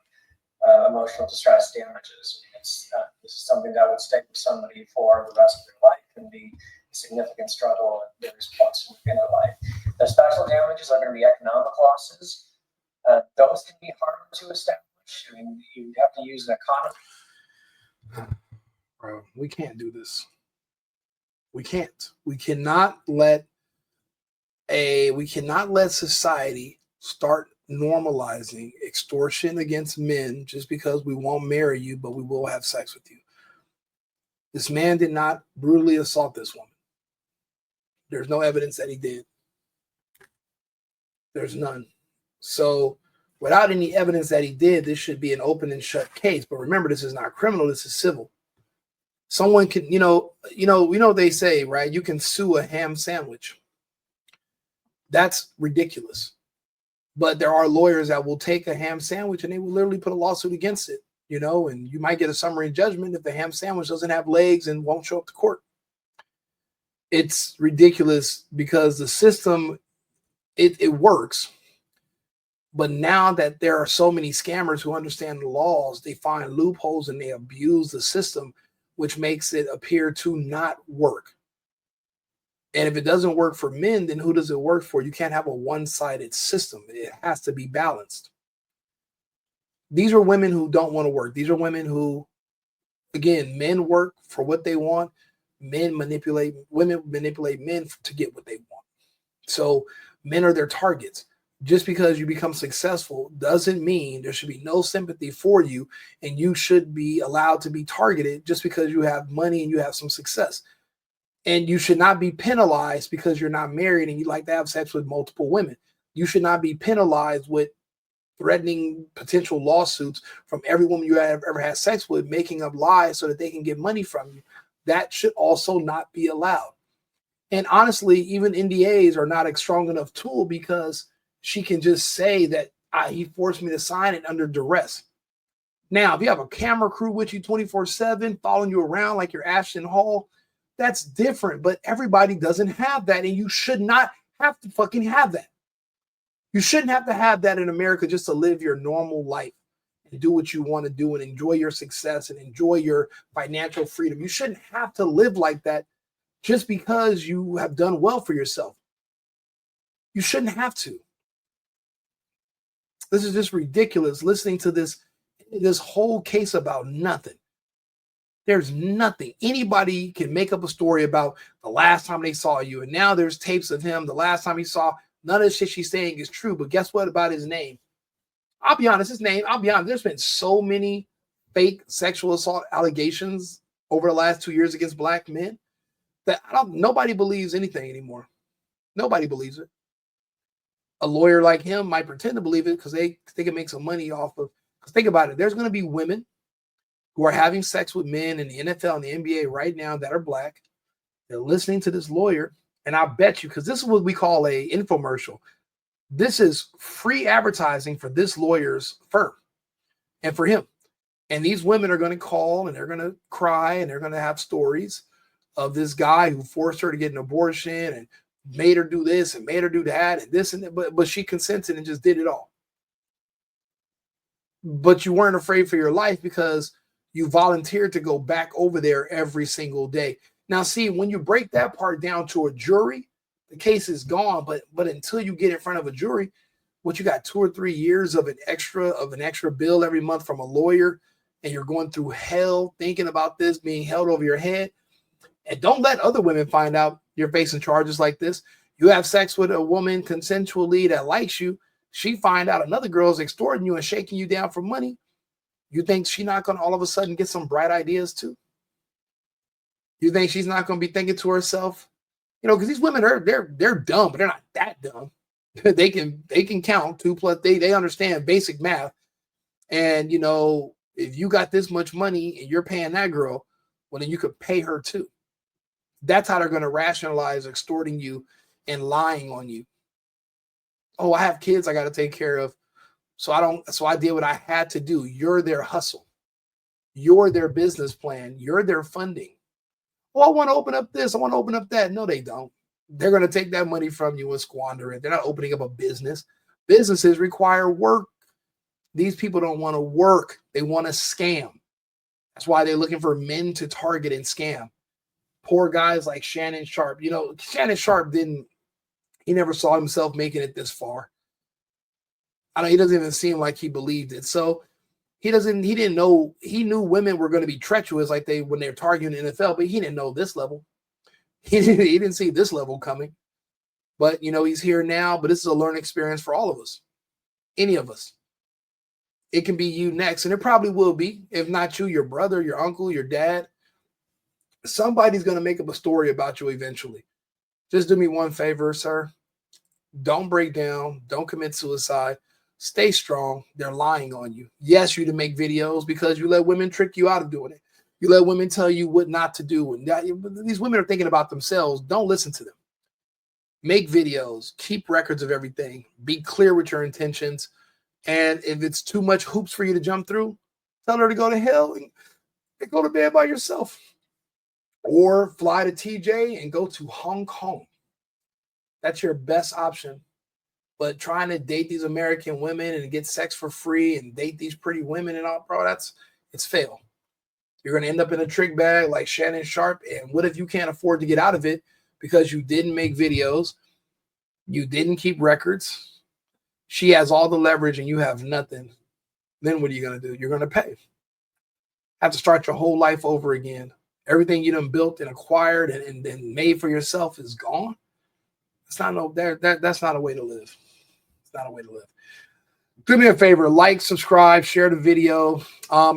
of emotional distress damages. This is something that would stay with somebody for the rest of their life and be a significant struggle at various points in their life. The special damages are going to be economic losses. Those can be harder to establish. I mean, you have to use an economy. Bro, we can't do this. We can't. We cannot let society start normalizing extortion against men just because we won't marry you, but we will have sex with you. This man did not brutally assault this woman. There's no evidence that he did. There's none. So without any evidence that he did, this should be an open and shut case. But remember, this is not criminal. This is civil. Someone can, they say, right? You can sue a ham sandwich. That's ridiculous. But there are lawyers that will take a ham sandwich and they will literally put a lawsuit against it, and you might get a summary judgment if the ham sandwich doesn't have legs and won't show up to court. It's ridiculous because the system, it works. But now that there are so many scammers who understand the laws, they find loopholes and they abuse the system, which makes it appear to not work. And if it doesn't work for men, then who does it work for? You can't have a one-sided system. It has to be balanced. These are women who don't want to work. These are women who, again, men work for what they want. Women manipulate men to get what they want. So men are their targets. Just because you become successful doesn't mean there should be no sympathy for you, and you should be allowed to be targeted just because you have money and you have some success. And you should not be penalized because you're not married and you like to have sex with multiple women. You should not be penalized with threatening potential lawsuits from every woman you have ever had sex with, making up lies so that they can get money from you. That should also not be allowed. And honestly, even NDAs are not a strong enough tool because she can just say that he forced me to sign it under duress. Now, if you have a camera crew with you 24/7, following you around like you're Ashton Hall, that's different. But everybody doesn't have that, and you should not have to fucking have that. You shouldn't have to have that in America just to live your normal life and do what you want to do and enjoy your success and enjoy your financial freedom. You shouldn't have to live like that just because you have done well for yourself. You shouldn't have to. This is just ridiculous listening to this whole case about nothing. There's nothing. Anybody can make up a story about the last time they saw you. And now there's tapes of him the last time he saw. None of the shit she's saying is true. But guess what about his name? I'll be honest, there's been so many fake sexual assault allegations over the last 2 years against black men that nobody believes anything anymore. Nobody believes it. A lawyer like him might pretend to believe it because they think it makes some money off of. Because think about it, there's going to be women who are having sex with men in the NFL and the NBA right now that are black. They're listening to this lawyer, and I bet you, because this is what we call a infomercial. This is free advertising for this lawyer's firm and for him. And these women are going to call and they're going to cry and they're going to have stories of this guy who forced her to get an abortion and made her do this and made her do that and this and that, but she consented and just did it all. But you weren't afraid for your life because you volunteered to go back over there every single day. Now, see, when you break that part down to a jury, the case is gone. But until you get in front of a jury, what you got 2 or 3 years of an extra bill every month from a lawyer, and you're going through hell thinking about this being held over your head. And don't let other women find out you're facing charges like this. You have sex with a woman consensually that likes you. She find out another girl's extorting you and shaking you down for money. You think she's not going to all of a sudden get some bright ideas too? You think she's not going to be thinking to herself, because these women they're dumb, but they're not that dumb. they can count 2 plus. They understand basic math. And if you got this much money and you're paying that girl, well, then you could pay her too. That's how they're going to rationalize extorting you and lying on you. Oh, I have kids I got to take care of. So I did what I had to do. You're their hustle. You're their business plan. You're their funding. Oh, I want to open up this. I want to open up that. No, they don't. They're going to take that money from you and squander it. They're not opening up a business. Businesses require work. These people don't want to work. They want to scam. That's why they're looking for men to target and scam. Poor guys like Shannon Sharpe. Shannon Sharpe he never saw himself making it this far. He doesn't even seem like he believed it. So he didn't know, he knew women were going to be treacherous when they're targeting the NFL, but he didn't know this level. He didn't see this level coming. But, he's here now, but this is a learning experience for all of us. Any of us. It can be you next, and it probably will be. If not you, your brother, your uncle, your dad. Somebody's going to make up a story about you eventually. Just do me one favor, sir. Don't break down. Don't commit suicide. Stay strong. They're lying on you. Yes, you to make videos because you let women trick you out of doing it. You let women tell you what not to do. And these women are thinking about themselves. Don't listen to them. Make videos. Keep records of everything. Be clear with your intentions. And if it's too much hoops for you to jump through, tell her to go to hell and go to bed by yourself. Or fly to TJ and go to Hong Kong. That's your best option. But trying to date these American women and get sex for free and date these pretty women and all, bro, it's fail. You're going to end up in a trick bag like Shannon Sharpe. And what if you can't afford to get out of it because you didn't make videos, you didn't keep records, she has all the leverage and you have nothing? Then what are you going to do? You're going to pay. Have to start your whole life over again. Everything you done built and acquired and made for yourself is gone. That's not a way to live. It's not a way to live. Do me a favor, like, subscribe, share the video.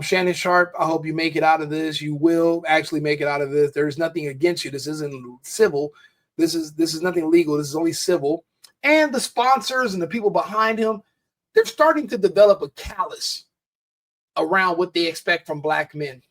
Shannon Sharpe, I hope you make it out of this. You will actually make it out of this. There's nothing against you. This isn't civil. This is nothing legal. This is only civil. And the sponsors and the people behind him, they're starting to develop a callous around what they expect from black men.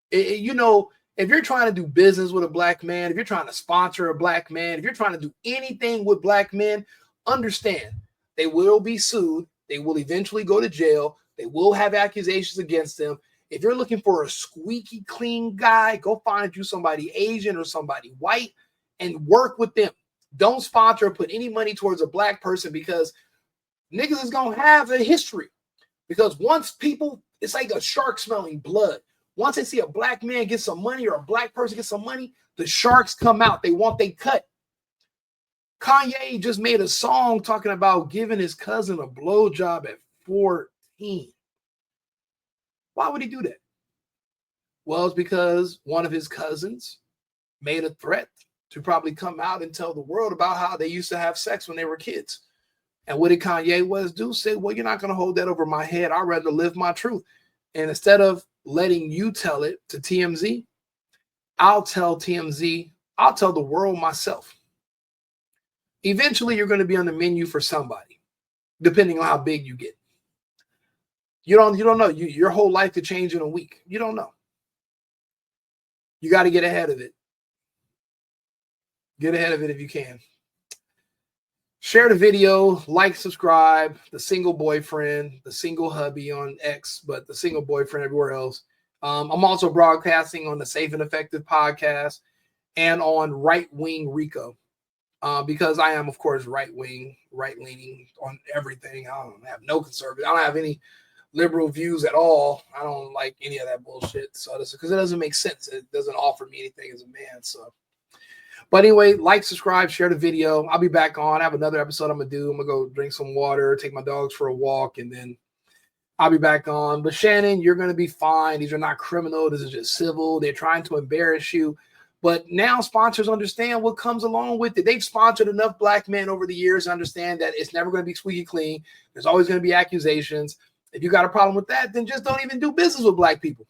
If you're trying to do business with a black man, if you're trying to sponsor a black man, if you're trying to do anything with black men, understand they will be sued. They will eventually go to jail. They will have accusations against them. If you're looking for a squeaky clean guy, go find you somebody Asian or somebody white and work with them. Don't sponsor or put any money towards a black person because niggas is going to have a history. Because once people, it's like a shark smelling blood. Once they see a black man get some money or a black person get some money, the sharks come out. They want they cut. Kanye just made a song talking about giving his cousin a blowjob at 14. Why would he do that? Well, it's because one of his cousins made a threat to probably come out and tell the world about how they used to have sex when they were kids. And what did Kanye West do? Say, well, you're not going to hold that over my head. I'd rather live my truth. And instead of letting you tell it to TMZ, I'll tell TMZ, I'll tell the world myself. Eventually, you're going to be on the menu for somebody, depending on how big you get. You don't know. Your whole life could change in a week. You don't know. You got to get ahead of it. Get ahead of it if you can. Share the video, like, subscribe, the single boyfriend, the single hubby on X, but the single boyfriend everywhere else. I'm also broadcasting on the Safe and Effective podcast and on Right Wing Rico because I am, of course, right-leaning on everything. I don't have no conservative. I don't have any liberal views at all. I don't like any of that bullshit. So because it doesn't make sense. It doesn't offer me anything as a man. So, but anyway, like, subscribe, share the video. I'll be back on. I have another episode I'm gonna do. I'm gonna go drink some water, take my dogs for a walk, and then I'll be back on. But Shannon, you're gonna be fine. These are not criminal. This is just civil. They're trying to embarrass you. But now sponsors understand what comes along with it. They've sponsored enough black men over the years to understand that it's never going to be squeaky clean. There's always going to be accusations. If you got a problem with that, then just don't even do business with black people.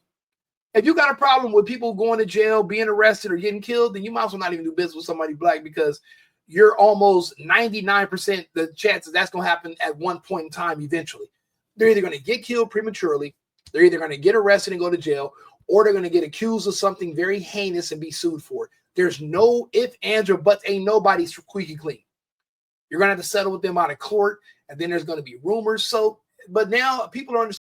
If you got a problem with people going to jail, being arrested, or getting killed, then you might as well not even do business with somebody black because you're almost 99% the chances that's going to happen at one point in time eventually. They're either going to get killed prematurely, they're either going to get arrested and go to jail, or they're going to get accused of something very heinous and be sued for it. There's no ifs, ands, or buts. Ain't nobody squeaky clean. You're going to have to settle with them out of court, and then there's going to be rumors. So, but now people are understanding.